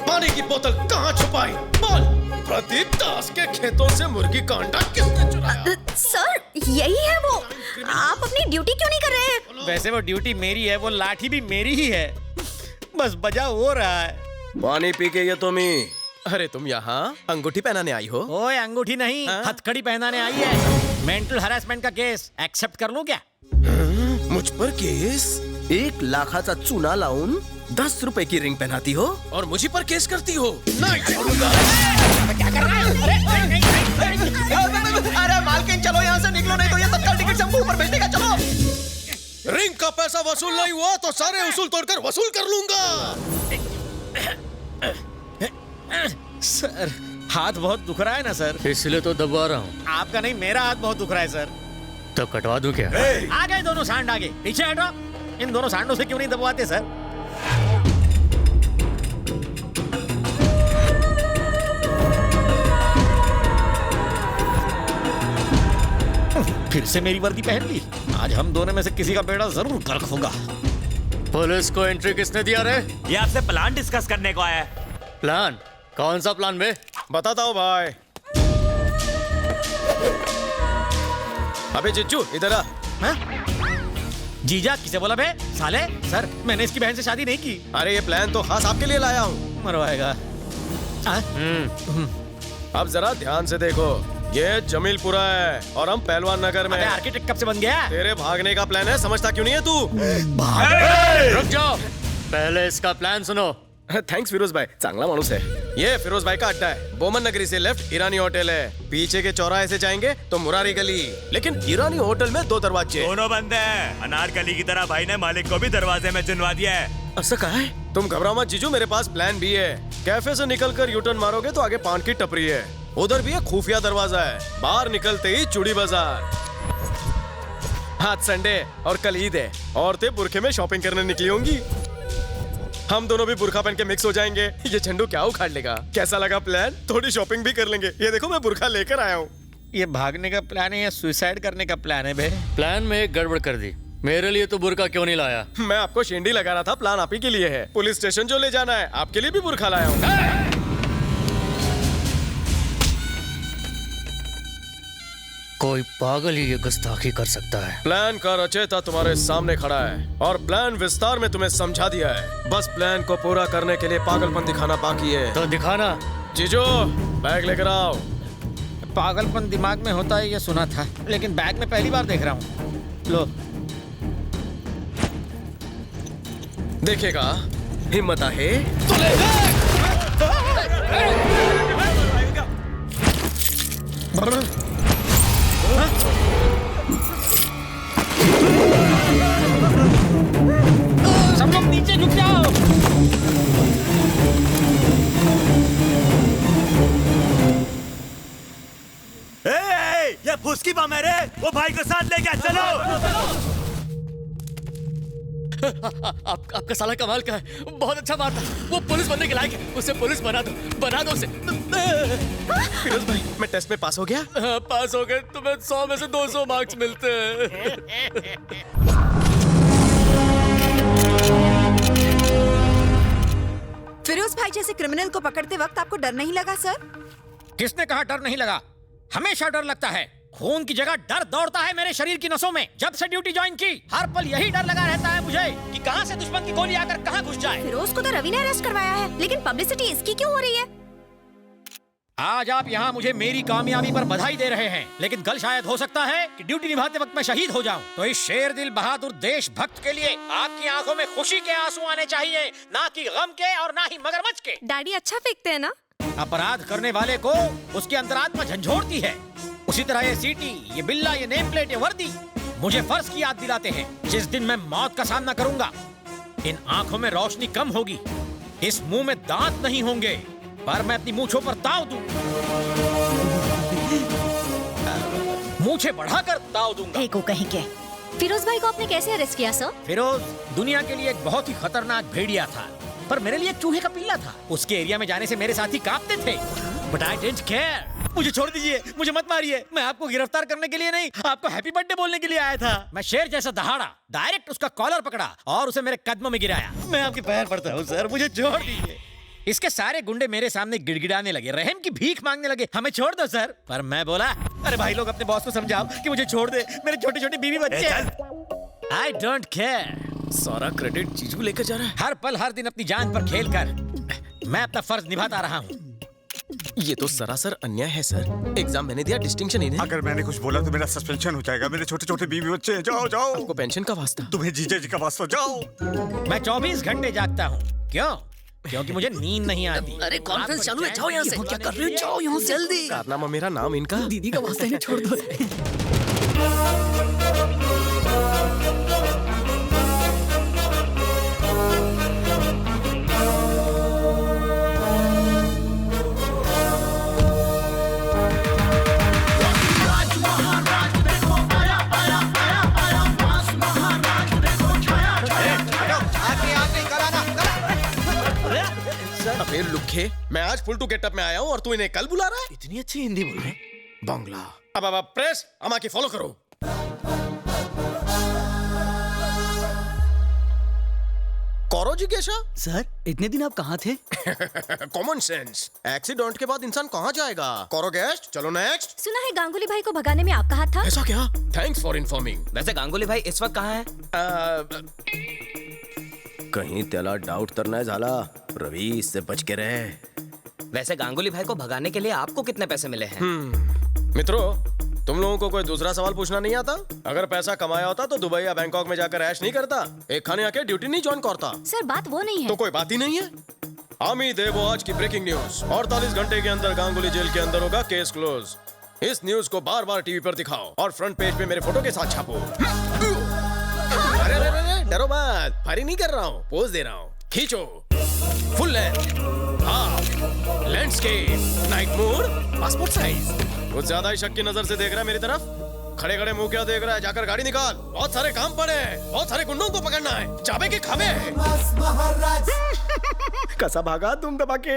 Speaker 4: पानी की बोतल कहाँ छुपाई? बोल। प्रदीप दास के खेतों से मुर्गी का अंडा किसने चुराया?
Speaker 7: सर, यही है वो। आप अपनी ड्यूटी क्यों नहीं कर रहे हैं?
Speaker 5: वैसे वो ड्यूटी मेरी है, वो लाठी भी मेरी ही है, बस बजा हो रहा है।
Speaker 4: पानी पी के ये तुम ही। अरे तुम यहाँ अंगूठी पहनाने आई हो?
Speaker 5: ओए अंगूठी नहीं, हथकड़ी पहनाने आई है। मेंटल हरासमेंट का केस एक्सेप्ट कर लूं क्या?
Speaker 4: मुझ पर केस?
Speaker 10: 1 लाखाचा चुना लावून 10 रुपए की रिंग पहनाती हो
Speaker 4: और मुझी पर केस करती हो? नहीं छोड़ूंगा।
Speaker 5: क्या कर रहा है?
Speaker 10: अरे मालकिन चलो यहाँ से निकलो, नहीं तो ये तत्काल टिकट से हमको ऊपर भेज देगा। चलो।
Speaker 4: रिंग का पैसा वसूल नहीं हुआ तो सारे उसूल तोड़कर वसूल कर लूंगा।
Speaker 5: सर, हाथ बहुत दुख रहा है ना सर?
Speaker 11: इसलिए तो दबा रहा हूँ।
Speaker 5: आपका नहीं, मेरा हाथ बहुत दुख रहा है सर।
Speaker 11: तो कटवा दूं क्या?
Speaker 5: आ गए दोनों सांड, आगे पीछे हटो। इन दोनों सांडों से क्यों नहीं दबवाते सर? फिर से मेरी वर्दी पहन ली। आज हम दोनों में से किसी का बेड़ा जरूर गर्क होगा।
Speaker 11: पुलिस को एंट्री किसने दिया रे?
Speaker 8: ये आपसे प्लान डिस्कस करने को आया है।
Speaker 11: प्लान? कौन सा प्लान बे?
Speaker 4: बताता हूँ भाई। अबे जिज्जू इधर आ।
Speaker 5: जीजा किसे बोला बे? साले सर, मैंने इसकी बहन से शादी नहीं की।
Speaker 4: अरे ये प्लान तो खास आपके लिए लाया हूँ।
Speaker 5: मरवाएगा।
Speaker 4: अब जरा ध्यान से देखो, ये जमीलपुरा है और हम पहलवान नगर में।
Speaker 5: आर्किटेक्ट कब से बन गया?
Speaker 4: तेरे भागने का प्लान है, समझता क्यों नहीं है तू?
Speaker 11: रुक जाओ, पहले इसका प्लान सुनो।
Speaker 4: थैंक्स फिरोज भाई, चांगला मानुस है। ये फिरोज भाई का अड्डा है। बोमन नगरी से लेफ्ट ईरानी होटल है। पीछे के चौराहे से जाएंगे तो मुरारी गली। लेकिन ईरानी होटल में 2 दरवाजे।
Speaker 8: दोनों बंद हैं। अनारकली की तरह भाई ने मालिक को भी दरवाजे में चुनवा दिया है।
Speaker 4: ऐसा कहा है? तुम घबराओ मत जीजू, मेरे पास प्लान भी है। कैफे से निकलकर यूटर्न मारोगे तो आगे पान की टपरी है, उधर भी एक खुफिया दरवाजा है। बाहर निकलते ही चूड़ी बाजार। आज संडे और कल ईद है। औरतें बुरखे में शॉपिंग करने निकली होंगी। हम दोनों भी बुरखा पहन के मिक्स हो जाएंगे। ये झंडू क्या उखाड़ लेगा? कैसा लगा प्लान? थोड़ी शॉपिंग भी कर लेंगे। ये देखो मैं बुरखा लेकर आया हूँ।
Speaker 5: ये भागने का प्लान है या सुसाइड करने का प्लान है बे?
Speaker 11: प्लान में एक गड़बड़ कर दी। मेरे लिए तो बुरका क्यों नहीं लाया?
Speaker 4: मैं आपको शेंडी लगा रहा था, प्लान आप ही के लिए है। पुलिस स्टेशन जो ले जाना है, आपके लिए भी बुरखा लाया हूँ।
Speaker 11: कोई पागल ही ये गुस्ताखी कर सकता है।
Speaker 4: प्लान का रचयिता तुम्हारे सामने खड़ा है और प्लान विस्तार में तुम्हें समझा दिया है। बस प्लान को पूरा करने के लिए पागलपन दिखाना बाकी है।
Speaker 11: तो दिखाना।
Speaker 4: जीजो बैग लेकर आओ।
Speaker 5: पागलपन दिमाग में होता है ये सुना था, लेकिन बैग में पहली बार देख रहा हूँ। लो
Speaker 4: देखेगा, हिम्मत है तो ले।
Speaker 5: सब लोग नीचे झुक जाओ।
Speaker 8: ये फुसकी बम है रे। वो भाई को साथ ले गया, चलो।
Speaker 11: आपका साला कमाल का है, बहुत अच्छा मारता, वो पुलिस बनने के लायक है, उसे पुलिस बना दो उसे।
Speaker 4: फिरोज भाई, मैं टेस्ट में पास हो गया?
Speaker 11: हाँ, पास हो गए, तुम्हें 100 में से 200 मार्क्स मिलते हैं।
Speaker 9: फिरोज भाई जैसे क्रिमिनल को पकड़ते वक्त आपको डर नहीं लगा सर?
Speaker 5: किसने कहा डर नहीं लगा? हमेशा डर लगता है। खून की जगह डर दौड़ता है मेरे शरीर की नसों में। जब से ड्यूटी ज्वाइन की, हर पल यही डर लगा रहता है मुझे कि कहां से दुश्मन की गोली आकर कहां घुस जाए।
Speaker 7: फिरोज को तो रवि ने अरेस्ट करवाया है, लेकिन पब्लिसिटी इसकी क्यों हो रही है?
Speaker 5: आज आप यहाँ मुझे मेरी कामयाबी पर बधाई दे रहे हैं, लेकिन कल शायद हो सकता है कि ड्यूटी निभाते वक्त मैं शहीद हो जाऊं। तो इस शेर दिल बहादुर देशभक्त के लिए आपकी आंखों में खुशी के आंसू आने चाहिए, ना कि गम के और ना ही मगरमच्छ के।
Speaker 7: डैडी अच्छा फेंकते हैं ना?
Speaker 5: अपराध करने वाले को उसकी अंतरात्मा झंझोड़ती है। उसी तरह ये सीटी, ये बिल्ला, ये नेम प्लेट, ये वर्दी मुझे फर्ज की याद दिलाते हैं। जिस दिन मैं मौत का सामना करूंगा, इन आंखों में रोशनी कम होगी, इस मुंह में दांत नहीं होंगे, पर मैं अपनी मूंछों पर ताव दूं, मूंछें बढ़ाकर ताव दूंगा।
Speaker 7: देखो कहीं के। फिरोज भाई को आपने कैसे अरेस्ट किया सर?
Speaker 5: फिरोज दुनिया के लिए एक बहुत ही खतरनाक भेड़िया था, पर मेरे लिए एक चूहे का पिल्ला था। उसके एरिया में जाने से मेरे साथी कांपते थे, बट आई डिडंट केयर। मुझे छोड़ दीजिए, मुझे मत मारिए। मैं आपको गिरफ्तार करने के लिए नहीं, आपको हैप्पी बर्थडे बोलने के लिए आया था। मैं शेर जैसा दहाड़ा, डायरेक्ट उसका कॉलर पकड़ा और उसे मेरे कदमों में गिराया। मैं आपके पैर पड़ता हूँ सर, मुझे छोड़ दीजिए। इसके सारे गुंडे मेरे सामने गिड़गिड़ाने लगे, रहम की भीख मांगने लगे, हमें छोड़ दो सर। पर मैं बोला, अरे भाई लोग, अपने बॉस को समझाओ कि मुझे छोड़ दे, मेरे छोटे छोटे बीवी बच्चे हैं। I don't care.
Speaker 4: सारा क्रेडिट जीजू लेकर जा रहा है।
Speaker 5: हर पल हर दिन अपनी जान पर खेल कर मैं अपना फर्ज निभाता रहा हूँ।
Speaker 4: ये तो सरासर अन्याय है सर। एग्जाम मैंने दिया, डिस्टिंक्शन इन्हें।
Speaker 12: अगर मैंने कुछ बोला तो मेरा सस्पेंशन हो जाएगा। मेरे छोटे छोटे बीवी बच्चे हैं। जाओ जाओ।
Speaker 4: आपको पेंशन का वास्ता?
Speaker 12: तुम्हें जीजा जी का वास्ता। जाओ।
Speaker 5: मैं 24 घंटे जागता हूँ। क्यों? क्योंकि मुझे नींद नहीं आती।
Speaker 11: अरे कॉन्फ्रेंस चालू है, जाओ यहाँ से।
Speaker 2: क्या कर रहे हो? जाओ यहाँ से जल्दी।
Speaker 4: कारनामा मेरा नाम इनका।
Speaker 2: दीदी का वास्ता इन्हें छोड़ दो।
Speaker 4: अबे लुखे, मैं आज फुल टू गेटअप में आया हूँ और तू इन्हें कल बुला रहा है?
Speaker 2: इतनी अच्छी हिंदी बोल रहे हैं।
Speaker 4: बांग्ला। अब प्रेस अमा की फॉलो करो। कौरो जिज्ञासा।
Speaker 2: सर, इतने दिन आप कहाँ थे?
Speaker 4: Common sense. एक्सीडेंट के बाद इंसान कहाँ जाएगा? कौरो गेस्ट, चलो नेक्स्ट।
Speaker 7: सुना है गांगुली भाई को भगाने में आपका हाथ था?
Speaker 4: ऐसा क्या? Thanks for informing.
Speaker 10: वैसे गांगुली भाई इस वक्त कहाँ है?
Speaker 1: कहीं त्याला डाउट करना है झाला, रवि इससे बच के रहे।
Speaker 10: वैसे गांगुली भाई को भगाने के लिए आपको कितने पैसे मिले हैं?
Speaker 4: मित्रों, तुम लोगों को कोई दूसरा सवाल पूछना नहीं आता? अगर पैसा कमाया होता तो दुबई या बैंकॉक में जाकर ऐश नहीं करता, एक खाने आके ड्यूटी नहीं ज्वाइन करता।
Speaker 7: सर बात वो नहीं है।
Speaker 4: तो कोई बात ही नहीं है। आमी देवो आज की ब्रेकिंग न्यूज। 48 घंटे के अंदर गांगुली जेल के अंदर होगा केस क्लोज। इस न्यूज को बार बार टीवी पर दिखाओ और फ्रंट पेज पे मेरे फोटो के साथ छापो। अरे अरे अरे, डरो मत, फायरिंग नहीं कर रहा हूँ, पोज दे रहा हूँ। खींचो, full length, half, landscape, night mode, passport size. कुछ ज्यादा ही शक की नजर से देख रहा है मेरी तरफ। खड़े खड़े मुंह क्या देख रहा है? जाकर गाड़ी निकाल, बहुत सारे काम पड़े हैं, बहुत सारे गुंडों को पकड़ना है, चाबे के खाबे। कैसा भागा तुम दबा के?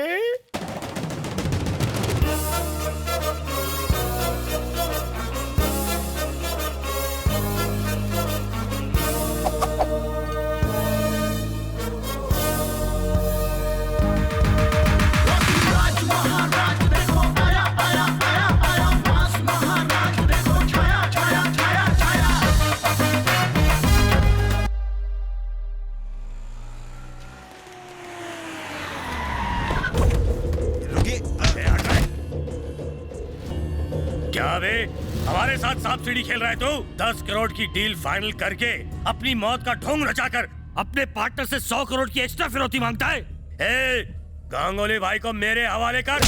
Speaker 3: हमारे साथ सांप सीढ़ी खेल रहा है तू? 10 करोड़ की डील फाइनल करके अपनी मौत का ढोंग रचाकर अपने पार्टनर से 100 करोड़ की एक्स्ट्रा फिरौती मांगता है। ए, गांगुली भाई को मेरे हवाले कर।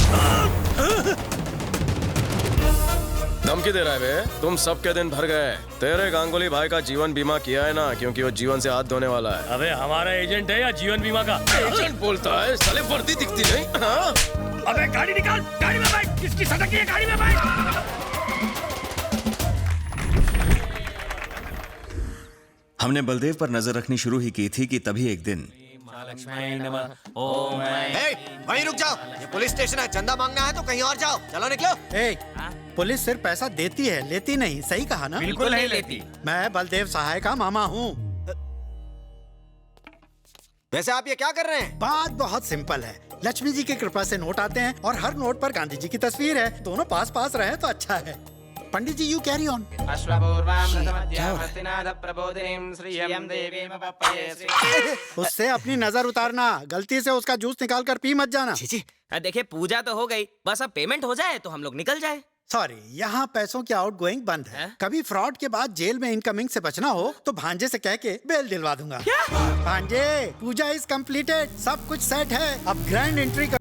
Speaker 4: धमकी दे रहा है बे? तुम सबके दिन भर गए। तेरे गांगुली भाई का जीवन बीमा किया है ना, क्योंकि वो जीवन से हाथ धोने वाला है।
Speaker 3: अबे हमारा एजेंट है या जीवन बीमा का?
Speaker 4: एजेंट बोलता है, साले वर्दी दिखती नहीं। हाँ?
Speaker 3: अबे गाड़ी निकाल, गाड़ी में बैठ, किसकी सटक है गाड़ी में बैठ।
Speaker 13: हमने बलदेव पर नजर रखनी शुरू ही की थी कि तभी एक दिन
Speaker 14: वहीं रुक जाओ, ये पुलिस स्टेशन है। चंदा मांगना है तो कहीं और जाओ, चलो निकलो।
Speaker 15: पुलिस सिर्फ पैसा देती है, लेती नहीं। सही कहा ना?
Speaker 5: बिल्कुल नहीं लेती।
Speaker 15: मैं बलदेव सहाय का मामा हूँ।
Speaker 14: वैसे आप ये क्या कर रहे हैं?
Speaker 15: बात बहुत सिंपल है। लक्ष्मी जी की कृपा से नोट आते हैं और हर नोट पर गांधी जी की तस्वीर है। दोनों पास पास रहे तो अच्छा है। पंडित जी, यू कैरी ऑन। उससे अपनी नजर उतारना, गलती से उसका जूस निकाल कर पी मत जाना।
Speaker 10: देखिए, पूजा तो हो गई, बस अब पेमेंट हो जाए तो हम लोग निकल जाए।
Speaker 15: सॉरी, यहाँ पैसों की आउट गोइंग बंद है। कभी फ्रॉड के बाद जेल में इनकमिंग से बचना हो तो भांजे से कह के बेल दिलवा दूंगा। भांजे, पूजा इज कंप्लीटेड, सब कुछ सेट है, अब ग्रैंड एंट्री कर।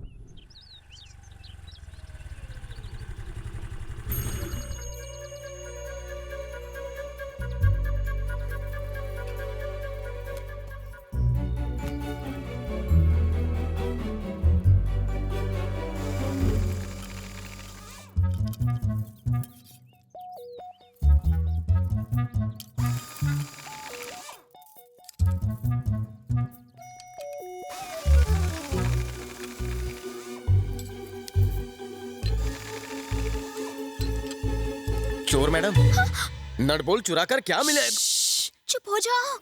Speaker 4: चोर मैडम, नटबोल्ट चुरा कर क्या मिले?
Speaker 7: चुप हो जाओ।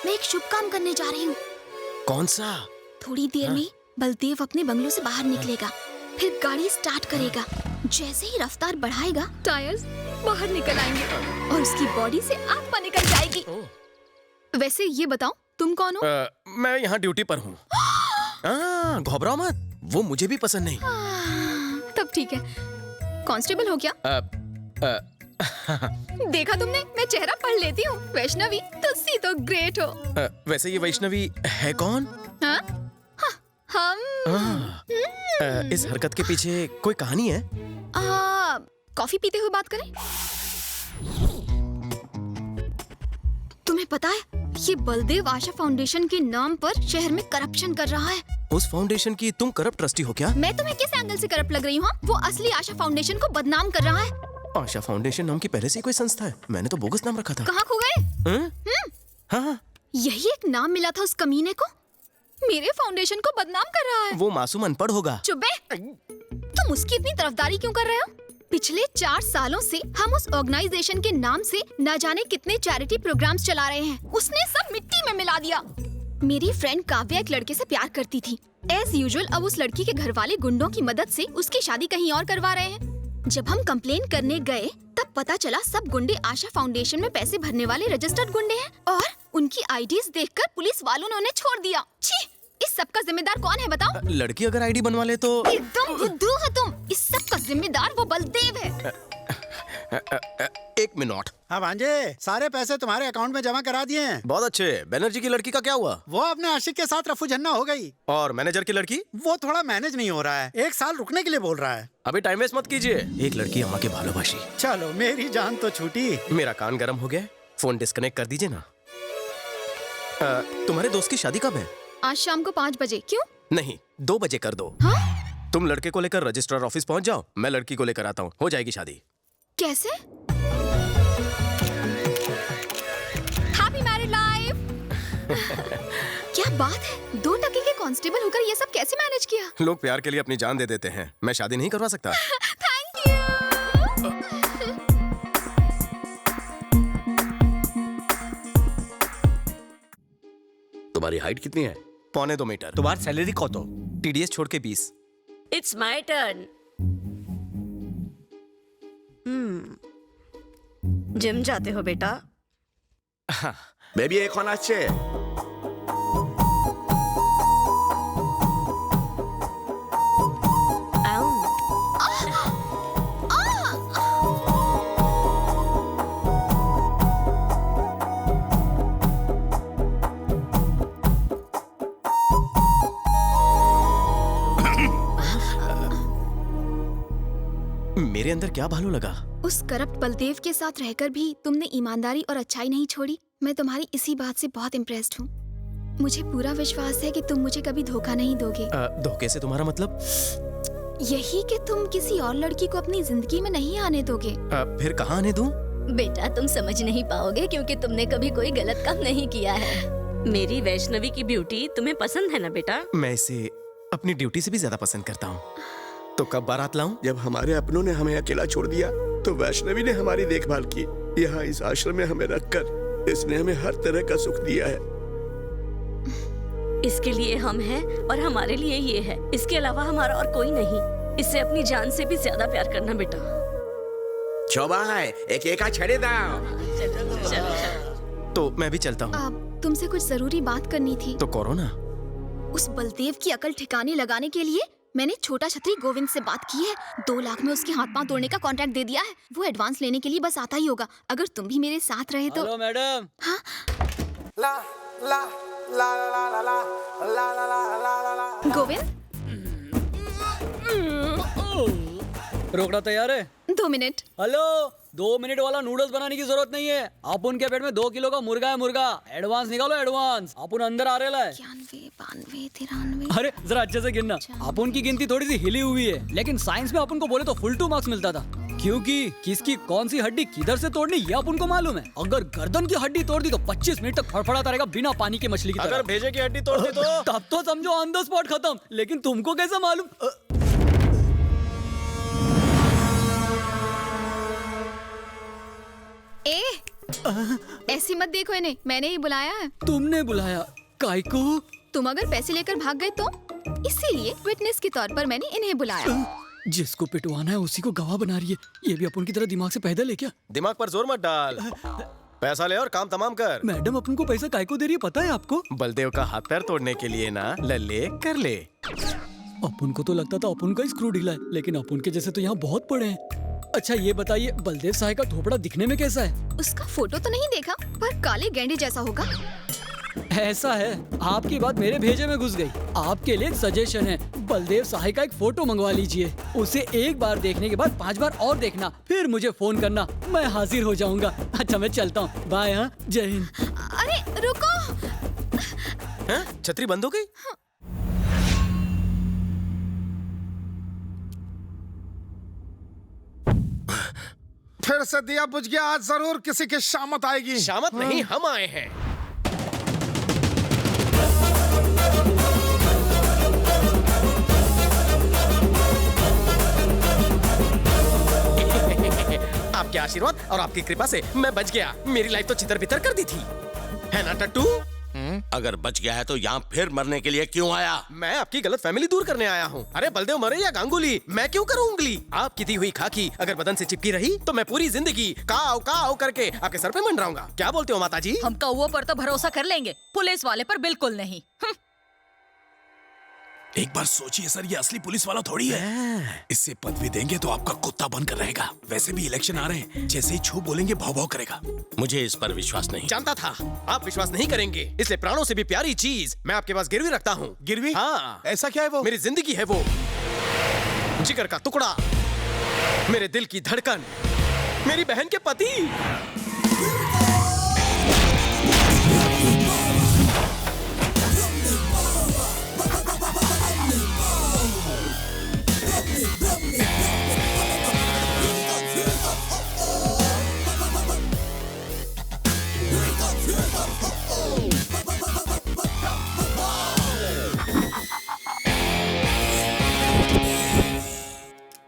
Speaker 7: मैं एक शुभ काम करने जा रही हूँ।
Speaker 4: कौन सा?
Speaker 7: थोड़ी देर में बलदेव अपने बंगलों से बाहर निकलेगा, फिर गाड़ी स्टार्ट करेगा। जैसे ही रफ्तार बढ़ाएगा, टायर्स बाहर निकल आएंगे और उसकी बॉडी से आत्मा निकल जाएगी। वैसे ये बताओ, तुम कौन हो?
Speaker 4: मैं यहाँ ड्यूटी पर हूँ। घबराओ मत, वो मुझे भी पसंद नहीं।
Speaker 7: तब ठीक है। कांस्टेबल हो क्या? देखा तुमने, मैं चेहरा पढ़ लेती हूँ। वैष्णवी, तुलसी तो ग्रेट हो।
Speaker 4: वैसे ये वैष्णवी है कौन?
Speaker 7: हाँ? हम
Speaker 4: इस हरकत के पीछे कोई कहानी है?
Speaker 7: कॉफी पीते हुए बात करें? तुम्हें पता है, ये बलदेव आशा फाउंडेशन के नाम पर शहर में करप्शन कर रहा है।
Speaker 4: उस फाउंडेशन की तुम करप्ट ट्रस्टी हो क्या?
Speaker 7: मैं तुम्हें किस एंगल से करप्ट लग रही हूँ? वो असली आशा फाउंडेशन को बदनाम कर रहा है।
Speaker 4: आशा फाउंडेशन नाम की पहले से कोई संस्था है? मैंने तो बोगस नाम रखा था।
Speaker 7: कहाँ खो गए?
Speaker 4: हाँ,
Speaker 7: यही एक नाम मिला था उस कमीने को। मेरे फाउंडेशन को बदनाम कर रहा है।
Speaker 4: वो मासूम अनपढ़ होगा।
Speaker 7: चुप बे। तुम उसकी इतनी तरफदारी क्यों कर रहे हो? पिछले 4 सालों से हम उस ऑर्गेनाइजेशन के नाम से न जाने कितने चैरिटी प्रोग्राम्स चला रहे हैं। उसने सब मिट्टी में मिला दिया। मेरी फ्रेंड काव्या एक लड़के से प्यार करती थी। एज यूजुअल अब उस लड़की के घर वाले गुंडों की मदद से उसकी शादी कहीं और करवा रहे हैं। जब हम कंप्लेन करने गए तब पता चला सब गुंडे आशा फाउंडेशन में पैसे भरने वाले रजिस्टर्ड गुंडे हैं और उनकी आईडीज देखकर पुलिस वालों ने उन्हें छोड़ दिया। छी! इस सब का जिम्मेदार कौन है बताओ?
Speaker 4: लड़की अगर आईडी बनवा ले तो?
Speaker 7: एकदम बुद्धू हो तुम। इस सब का जिम्मेदार वो बलदेव है।
Speaker 4: एक मिनट।
Speaker 15: हाँ भांजे, सारे पैसे तुम्हारे अकाउंट में जमा करा दिए हैं।
Speaker 4: बहुत अच्छे। बैनर्जी की लड़की का क्या हुआ?
Speaker 15: वो अपने आशिक के साथ रफू झन्ना हो गई।
Speaker 4: और मैनेजर की लड़की?
Speaker 15: वो थोड़ा मैनेज नहीं हो रहा है, 1 साल रुकने के लिए बोल रहा है।
Speaker 4: अभी टाइम वेस्ट मत कीजिए। एक लड़की अम्मा के भालोबाशी।
Speaker 15: चलो, मेरी जान तो छूटी।
Speaker 4: मेरा कान गर्म हो गया, फोन डिस्कनेक्ट कर दीजिए ना। तुम्हारे दोस्त की शादी कब है?
Speaker 7: आज शाम को 5 बजे। क्यों?
Speaker 4: नहीं, 2 बजे कर दो।
Speaker 7: हाँ?
Speaker 4: तुम लड़के को लेकर रजिस्ट्रार ऑफिस पहुंच जाओ, मैं लड़की को लेकर आता हूँ, हो जाएगी शादी।
Speaker 7: कैसे? Happy married life. क्या बात है, 2 टके के कांस्टेबल होकर ये सब कैसे मैनेज किया?
Speaker 4: लोग प्यार के लिए अपनी जान दे देते हैं। मैं शादी नहीं करवा सकता।
Speaker 7: Thank you.
Speaker 1: तुम्हारी हाइट कितनी है?
Speaker 4: 1.25 मीटर।
Speaker 12: तुम्हारी सैलरी कौन तो?
Speaker 4: टीडीएस छोड़ के 20।
Speaker 16: It's my turn.
Speaker 9: जिम जाते हो बेटा?
Speaker 1: बेबी एक होना चाहिए।
Speaker 4: मेरे अंदर क्या भालू लगा?
Speaker 7: उस करप्ट बलदेव के साथ रहकर भी तुमने ईमानदारी और अच्छाई नहीं छोड़ी। मैं तुम्हारी इसी बात से बहुत इम्प्रेस्ड हूँ। मुझे पूरा विश्वास है कि तुम मुझे कभी धोखा नहीं दोगे।
Speaker 4: धोखे से तुम्हारा मतलब?
Speaker 17: यही कि तुम किसी और लड़की को अपनी जिंदगी में नहीं आने दोगे।
Speaker 4: फिर कहाँ आने दूं?
Speaker 16: बेटा तुम समझ नहीं पाओगे क्योंकि तुमने कभी कोई गलत काम नहीं किया है। मेरी वैष्णवी की ब्यूटी तुम्हें पसंद है ना बेटा?
Speaker 4: मैं इसे अपनी ड्यूटी से भी ज्यादा पसंद करता हूँ। तो कब बारात लाऊं?
Speaker 1: जब हमारे अपनों ने हमें अकेला छोड़ दिया तो वैष्णवी ने हमारी देखभाल की। यहाँ इस आश्रम में हमें रखकर इसने हमें हर तरह का सुख दिया है।
Speaker 16: इसके लिए हम हैं और हमारे लिए ये है। इसके अलावा हमारा और कोई नहीं। इससे अपनी जान से भी ज्यादा प्यार करना बेटा।
Speaker 14: चौबाई एक एका छड़े दाओ।
Speaker 4: तो मैं भी चलता हूँ।
Speaker 17: तुमसे कुछ जरूरी बात करनी थी।
Speaker 4: तो करो ना।
Speaker 17: उस बलदेव की अकल ठिकाने लगाने के लिए मैंने छोटा छतरी गोविंद से बात की है। 2 लाख में उसके हाथ पांव तोड़ने का कॉन्ट्रैक्ट दे दिया है। वो एडवांस लेने के लिए बस आता ही होगा। अगर तुम भी मेरे साथ रहे तो।
Speaker 2: Hello madam.
Speaker 17: हाँ? गोविंद
Speaker 2: रोकना तैयार है?
Speaker 17: 2 मिनट।
Speaker 2: हेलो 2 मिनट वाला नूडल्स बनाने की जरूरत नहीं है। आप उनके पेट में 2 किलो का मुर्गा है मुर्गा। एडवांस निकालो एडवांस। आप उन अंदर आ रहे है।
Speaker 17: 91, 92, 93।
Speaker 2: अरे जरा अच्छे से गिनना। आप उनकी गिनती थोड़ी सी हिली हुई है लेकिन साइंस में अपन को बोले तो फुल 2 मार्क्स मिलता था क्योंकि किसकी कौन सी हड्डी किधर से तोड़नी ये अपन को मालूम है। अगर गर्दन की हड्डी तोड़ दी तो 25 मिनट तक फड़फड़ाता रहेगा बिना पानी की मछली की तरह।
Speaker 4: अगर भेजे की हड्डी तोड़ दी तो
Speaker 2: तब तो समझो ऑन द स्पॉट खत्म। लेकिन तुमको कैसे मालूम?
Speaker 17: ऐसी मत देखो इन्हें। मैंने ही बुलाया है।
Speaker 2: तुमने बुलाया? काय को?
Speaker 17: तुम अगर पैसे लेकर भाग गए तो इसीलिए विटनेस के तौर पर मैंने इन्हें बुलाया।
Speaker 2: जिसको पिटवाना है उसी को गवाह बना रही है। ये भी अपन की तरह दिमाग से पैदल है क्या?
Speaker 4: दिमाग पर जोर मत डाल। पैसा ले और काम तमाम कर।
Speaker 2: मैडम अपन को पैसा काय को दे रही है पता है आपको?
Speaker 4: बलदेव का हाथ पैर तोड़ने के लिए ना। ले कर ले।
Speaker 2: अपन को तो लगता था अपन का ही स्क्रू ढीला है लेकिन अपन के जैसे तो यहाँ बहुत पड़े हैं। अच्छा ये बताइए बलदेव साहब का थोपड़ा दिखने में कैसा है?
Speaker 17: उसका फोटो तो नहीं देखा पर काले गेंडे जैसा होगा।
Speaker 2: ऐसा है। आपकी बात मेरे भेजे में घुस गई। आपके लिए एक सजेशन है। बलदेव साहब का एक फोटो मंगवा लीजिए। उसे एक बार देखने के बाद 5 बार और देखना फिर मुझे फोन करना। मैं हाजिर हो जाऊंगा। अच्छा मैं चलता हूँ। बाय। हाँ जय हिंद।
Speaker 17: अरे रुको।
Speaker 4: छतरी बंद हो गई?
Speaker 18: फिर से दिया बुझ गया। आज जरूर किसी की शामत आएगी।
Speaker 4: शामत नहीं हम आए हैं। आपके आशीर्वाद और आपकी कृपा से मैं बच गया। मेरी लाइफ तो चितर बितर कर दी थी है ना टट्टू?
Speaker 1: अगर बच गया है तो यहाँ फिर मरने के लिए क्यों आया?
Speaker 4: मैं आपकी गलत फैमिली दूर करने आया हूँ। अरे बलदेव मरे या गांगुली मैं क्यों करूँ उंगली? आपकी दी हुई खाकी अगर बदन से चिपकी रही तो मैं पूरी जिंदगी काव करके आपके सर पे मंडराऊंगा। क्या बोलते हो माता जी?
Speaker 6: हम कौओं पर तो भरोसा कर लेंगे, पुलिस वाले पर बिल्कुल नहीं।
Speaker 19: एक बार सोचिए सर, ये असली पुलिस वाला थोड़ी है। इससे पदवी देंगे तो आपका कुत्ता बनकर रहेगा। वैसे भी इलेक्शन आ रहे हैं, जैसे ही छू बोलेंगे भाव भाव करेगा।
Speaker 1: मुझे इस पर विश्वास नहीं।
Speaker 4: जानता था आप विश्वास नहीं करेंगे, इसलिए प्राणों से भी प्यारी चीज मैं आपके पास गिरवी रखता हूँ।
Speaker 18: गिरवी?
Speaker 4: हाँ।
Speaker 18: ऐसा क्या है वो?
Speaker 4: मेरी जिंदगी है वो, जिगर का टुकड़ा, मेरे दिल की धड़कन, मेरी बहन के पति।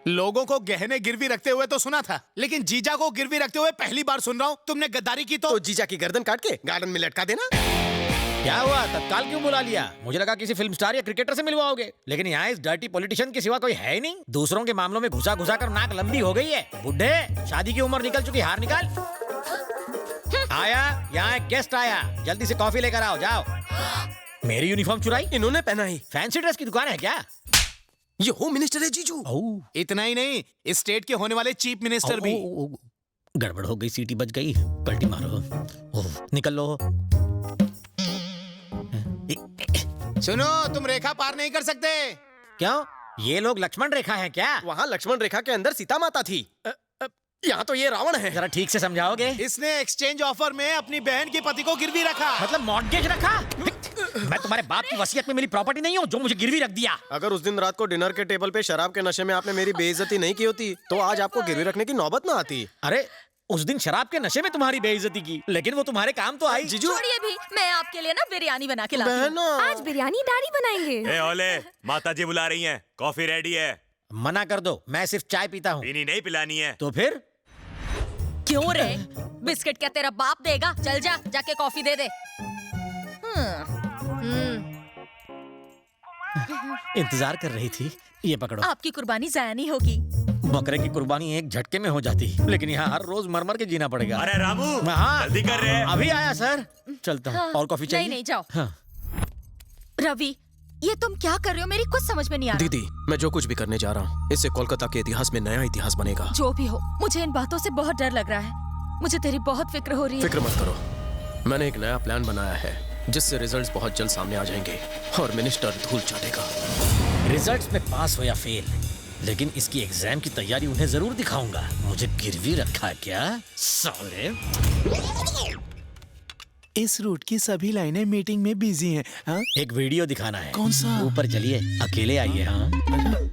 Speaker 18: लोगों को गहने गिरवी रखते हुए तो सुना था, लेकिन जीजा को गिरवी रखते हुए पहली बार सुन रहा हूँ। तुमने गद्दारी की तो
Speaker 4: जीजा की गर्दन काट के गार्डन में लटका देना।
Speaker 5: क्या हुआ, तत्काल क्यों बुला लिया? मुझे लगा किसी फिल्म स्टार या क्रिकेटर से मिलवाओगे, लेकिन यहाँ इस डर्टी पॉलिटिशियन के सिवा कोई है ही नहीं। दूसरों के मामलों में घुसा घुसा कर नाक लंबी हो गई है। बुढ़े, शादी की उम्र निकल चुकी, हार निकाल। आया, यहाँ एक गेस्ट आया, जल्दी से कॉफी लेकर आओ। जाओ। मेरी यूनिफॉर्म चुराई?
Speaker 4: इन्होंने पहनाई।
Speaker 5: फैंसी ड्रेस की दुकान है क्या?
Speaker 4: ये होम मिनिस्टर है जीजू।
Speaker 18: इतना ही नहीं, इस स्टेट के होने वाले चीफ मिनिस्टर भी।
Speaker 5: गड़बड़ हो गई, सीटी बच गई, पलटी मारो। निकल लो।
Speaker 18: सुनो, तुम रेखा पार नहीं कर सकते।
Speaker 5: क्यों? ये लोग लक्ष्मण रेखा हैं क्या?
Speaker 4: वहाँ लक्ष्मण रेखा के अंदर सीता माता थी, यहाँ तो ये रावण है।
Speaker 5: जरा ठीक से समझाओगे?
Speaker 18: इसने एक्सचेंज ऑफर में अपनी बहन के पति को गिरवी रखा।
Speaker 5: मतलब मॉर्गेज रखा? मैं तुम्हारे बाप की वसीयत में मेरी प्रॉपर्टी नहीं हूँ जो मुझे गिरवी रख दिया।
Speaker 4: अगर उस दिन रात को डिनर के टेबल पे शराब के नशे में आपने मेरी बेइज्जती नहीं की होती तो आज आपको गिरवी रखने की नौबत ना आती।
Speaker 5: अरे उस दिन शराब के नशे में तुम्हारी बेइज्जती की, लेकिन वो तुम्हारे काम तो आई।
Speaker 6: जीजू छोड़िए भी, मैं आपके लिए ना बिरयानी बना के लाती हूँ।
Speaker 7: आज बिरयानी डैडी बनाएंगे।
Speaker 8: ए ओले, माता जी बुला रही हैं, कॉफी रेडी है।
Speaker 5: मना कर दो, मैं सिर्फ चाय पीता हूँ।
Speaker 8: पीनी नहीं पिलानी है।
Speaker 5: तो फिर
Speaker 6: क्यों रे? बिस्किट क्या तेरा बाप देगा? चल जा, जाके कॉफी दे दे।
Speaker 5: इंतजार कर रही थी, ये पकड़ो।
Speaker 6: आपकी कुर्बानी जाया नहीं होगी।
Speaker 5: बकरे की कुर्बानी एक झटके में हो जाती, लेकिन यहाँ हर रोज मर के जीना पड़ेगा।
Speaker 8: अरे रामू,
Speaker 5: हाँ
Speaker 8: जल्दी कर रहे हैं।
Speaker 5: अभी आया सर, चलता हूँ। और कॉफी चाहिए?
Speaker 6: नहीं जाओ।
Speaker 5: हाँ।
Speaker 6: रवि, ये तुम क्या कर रहे हो? मेरी कुछ समझ में नहीं आ रहा।
Speaker 4: दीदी, मैं जो कुछ भी करने जा रहा हूँ इससे कोलकाता के इतिहास में नया इतिहास बनेगा।
Speaker 6: जो भी हो, मुझे इन बातों से बहुत डर लग रहा है। मुझे तेरी बहुत फिक्र हो रही है।
Speaker 4: फिक्र मत करो, मैंने एक नया प्लान बनाया है जिससे रिजल्ट्स बहुत जल्द सामने आ जाएंगे और मिनिस्टर धूल चाटेगा।
Speaker 5: रिजल्ट्स में पास हो या फेल, लेकिन इसकी एग्जाम की तैयारी उन्हें जरूर दिखाऊंगा। मुझे गिरवी रखा क्या साले?
Speaker 18: इस रूट की सभी लाइनें मीटिंग में बिजी हैं। हाँ?
Speaker 5: एक वीडियो दिखाना है।
Speaker 18: कौन सा?
Speaker 5: ऊपर चलिए, अकेले आइए। हाँ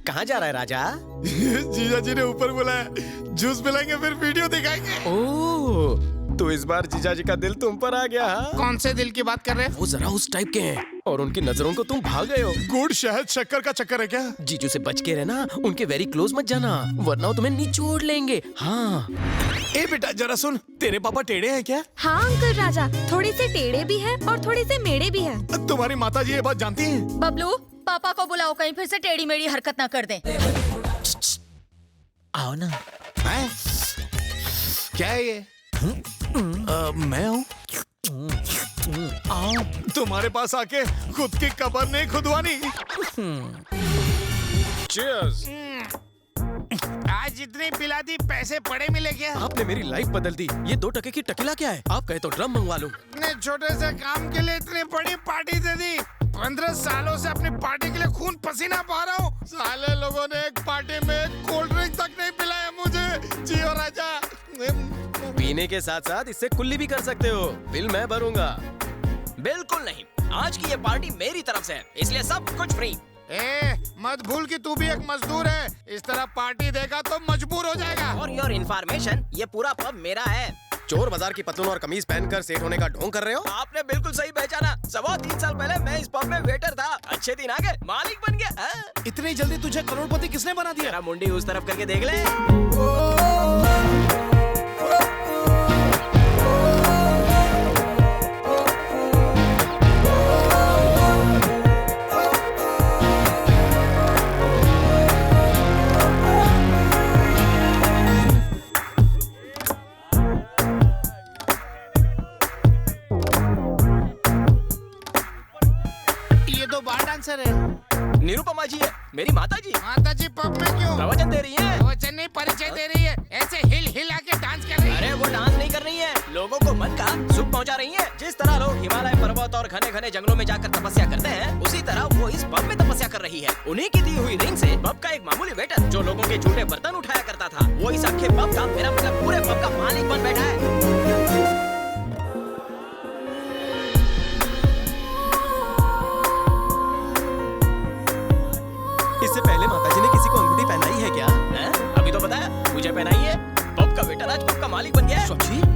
Speaker 4: कहाँ जा रहा है राजा?
Speaker 18: जीजा जी ने ऊपर बुलाया, जूस पिलाएंगे फिर वीडियो दिखाएंगे।
Speaker 4: ओह, तो इस बार जीजा जी का दिल तुम पर आ गया। हाँ?
Speaker 18: कौन से दिल की बात कर रहे हैं?
Speaker 4: वो जरा उस टाइप के हैं और उनकी नजरों को तुम भाग गए हो।
Speaker 18: गुड़ शहद शक्कर का चक्कर है क्या?
Speaker 4: जीजू से बच के रहना, उनके वेरी क्लोज मत जाना वरना वो तुम्हें निचोड़ लेंगे। हाँ।
Speaker 18: ए बेटा जरा सुन, तेरे पापा टेढ़े हैं क्या?
Speaker 7: हाँ अंकल राजा, थोड़े से टेढ़े भी हैं और थोड़े से मेढ़े भी हैं।
Speaker 18: तुम्हारी माता जी ये बात जानती हैं?
Speaker 6: बबलू, पापा को बुलाओ, कहीं फिर से टेढ़ी मेढ़ी हरकत ना कर दें।
Speaker 5: आओ ना।
Speaker 18: क्या है ये? मैं हूँ। आओ, तुम्हारे पास आके खुद की कब्र नहीं खुदवानी।
Speaker 4: Cheers.
Speaker 18: आज जितनी पिला दी पैसे पड़े मिले क्या?
Speaker 4: आपने मेरी लाइफ बदल दी। ये 2 टके की टकीला क्या है? आप कहे तो ड्रम मंगवा लूं।
Speaker 18: इतने छोटे से काम के लिए इतनी बड़ी पार्टी दे दी। 15 सालों से अपनी पार्टी के लिए खून पसीना बहा रहा हूँ। साले लोगों ने एक पार्टी में कोल्ड ड्रिंक तक नहीं पिलाया मुझे। जियो राजा।
Speaker 4: पीने के साथ साथ इससे कुल्ली भी कर सकते हो, बिल मैं भरूंगा।
Speaker 10: बिल्कुल नहीं, आज की ये पार्टी मेरी तरफ से है, इसलिए सब कुछ फ्री।
Speaker 18: मत भूल कि तू भी एक मजदूर है। इस तरह पार्टी देगा तो मजबूर हो जाएगा।
Speaker 10: और योर इन्फॉर्मेशन, ये पूरा पब मेरा है।
Speaker 4: चोर बाजार की पतलून और कमीज पहनकर सेठ होने का ढोंग कर रहे हो?
Speaker 10: आपने बिल्कुल सही पहचाना। 3.25 साल पहले मैं इस पब में वेटर था। अच्छे दिन आ गए, मालिक बन गया।
Speaker 18: इतनी जल्दी तुझे करोड़पति किसने बना दिया?
Speaker 10: तेरा मुंडी उस तरफ करके देख ले।
Speaker 18: ये तो बार डांसर है।
Speaker 10: निरुपमा जी है, मेरी माता जी।
Speaker 18: माता जी पब में क्यों?
Speaker 10: प्रवचन दे रही है।
Speaker 18: प्रवचन नहीं, परिचय दे रही है। ऐसे हिल हिला के डांस कर रही है।
Speaker 10: अरे वो डांस नहीं कर रही है, लोगों को मन का सुख पहुंचा रही है। जिस तरह लोग हिमालय पर्वत और घने घने जंगलों में जाकर तपस्या करते हैं, उसी तरह वो इस पब में तपस्या कर रही है। उन्हीं की दी हुई रिंग से पब का एक मामूली वेटर जो लोगों के झूठे बर्तन उठाया करता था, वो इस अखे पब का, मेरा मतलब पूरे पब का मालिक बन बैठा है।
Speaker 4: इससे पहले माताजी ने किसी को अंगूठी पहनाई है क्या?
Speaker 10: अभी तो बताया, मुझे पहनाई है। पब का वेटर आज पब का मालिक बन गया है।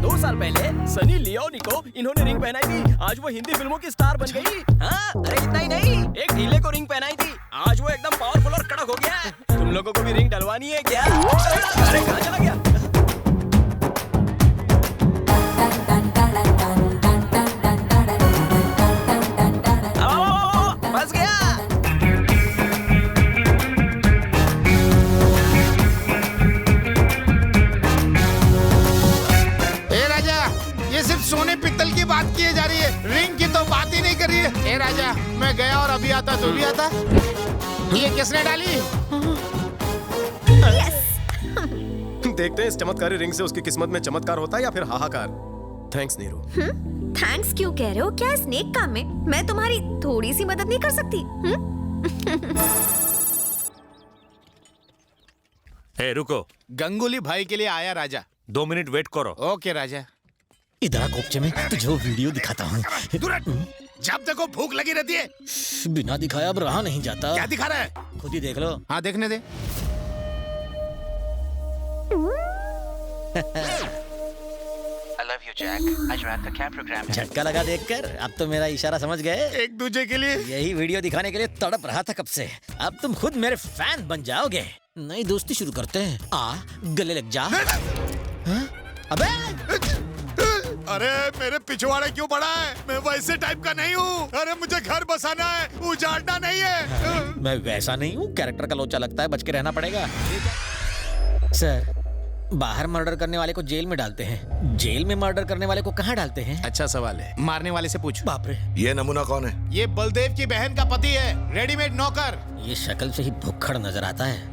Speaker 10: 2 साल पहले सनी लियोनी को इन्होंने रिंग पहनाई थी, आज वो हिंदी फिल्मों की स्टार बन गई। हाँ, अरे इतना ही नहीं, एक ढीले को रिंग पहनाई थी, आज वो एकदम पावरफुल और कड़क हो गया है। तुम लोगों को भी रिंग डलवानी है क्या? अरे कहाँ चला गया? फंस गया।
Speaker 18: सिर्फ सोने पित्तल की बात की जा रही है, रिंग की तो बात ही नहीं कर रही है। ए राजा, मैं गया और अभी आता तो भी आता। ये किसने डाली?
Speaker 4: देखते हैं इस चमत्कारी रिंग से उसकी किस्मत में चमत्कार होता है या फिर हाहाकार। थैंक्स नीरू।
Speaker 7: थैंक्स क्यों कह रहे हो? क्या स्नेक काम में मैं तुम्हारी थोड़ी सी मदद नहीं कर सकती?
Speaker 8: ए, रुको।
Speaker 18: गंगुली भाई के लिए आया राजा।
Speaker 8: 2 मिनट वेट करो।
Speaker 18: ओके राजा।
Speaker 5: इधर कोपचे में तुझे वो वीडियो दिखाता हूँ।
Speaker 18: जब देखो भूख लगी रहती है।
Speaker 10: बिना दिखाए अब रहा नहीं जाता।
Speaker 18: क्या दिखा रहा है?
Speaker 10: खुद ही देख लो।
Speaker 18: हाँ देखने दे।
Speaker 20: I love you, Jack. आज रात का क्या प्रोग्राम है?
Speaker 10: झटका लगा देखकर। अब तो मेरा इशारा समझ गए।
Speaker 18: एक दूसरे के लिए
Speaker 10: यही वीडियो दिखाने के लिए तड़प रहा था कब से। अब तुम खुद मेरे फैन बन जाओगे। नई दोस्ती शुरू करते हैं। गले लग जा। अबे
Speaker 18: अरे मेरे पिछवाड़े क्यों पड़ा है? मैं वैसे टाइप का नहीं हूँ। अरे मुझे घर बसाना है, उजाड़ना नहीं है।
Speaker 10: मैं वैसा नहीं हूँ, कैरेक्टर का लोचा लगता है, बच के रहना पड़ेगा। सर, बाहर मर्डर करने वाले को जेल में डालते हैं, जेल में मर्डर करने वाले को कहाँ डालते हैं?
Speaker 18: अच्छा सवाल है, मारने वाले से पूछ।
Speaker 10: बाप रे,
Speaker 12: ये नमूना कौन है?
Speaker 18: ये बलदेव की बहन का पति है, रेडीमेड नौकर।
Speaker 10: ये शक्ल से ही भुक्खड़ नजर आता है।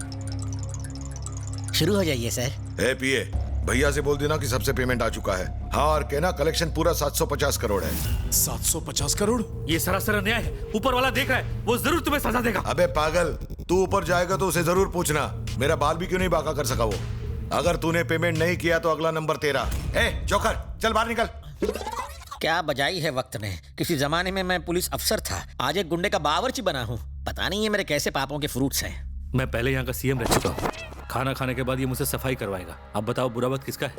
Speaker 10: शुरू हो जाइए सर।
Speaker 12: ए पीए, भैया से बोल देना कि सबसे पेमेंट आ चुका है। हाँ, और कहना कलेक्शन पूरा 750 करोड़ है।
Speaker 19: 750 करोड़?
Speaker 8: ये सरासर अन्याय है। ऊपर वाला देख रहा है, वो जरूर तुम्हें सजा देगा।
Speaker 12: अबे पागल, तू ऊपर जाएगा तो उसे जरूर पूछना मेरा बाल भी क्यों नहीं बाका कर सका वो। अगर तूने पेमेंट नहीं किया तो अगला नंबर तेरा। ए जोकर, चल बाहर निकल।
Speaker 10: क्या बजाई है वक्त ने। किसी जमाने में मैं पुलिस अफसर था, आज एक गुंडे का बावर्ची बना हूँ। पता नहीं ये मेरे कैसे पापों के फ्रूट्स हैं।
Speaker 8: मैं पहले यहाँ का सीएम रह चुका हूँ। खाना खाने के बाद ये मुझसे सफाई करवाएगा। अब बताओ बुरा वक्त किसका है?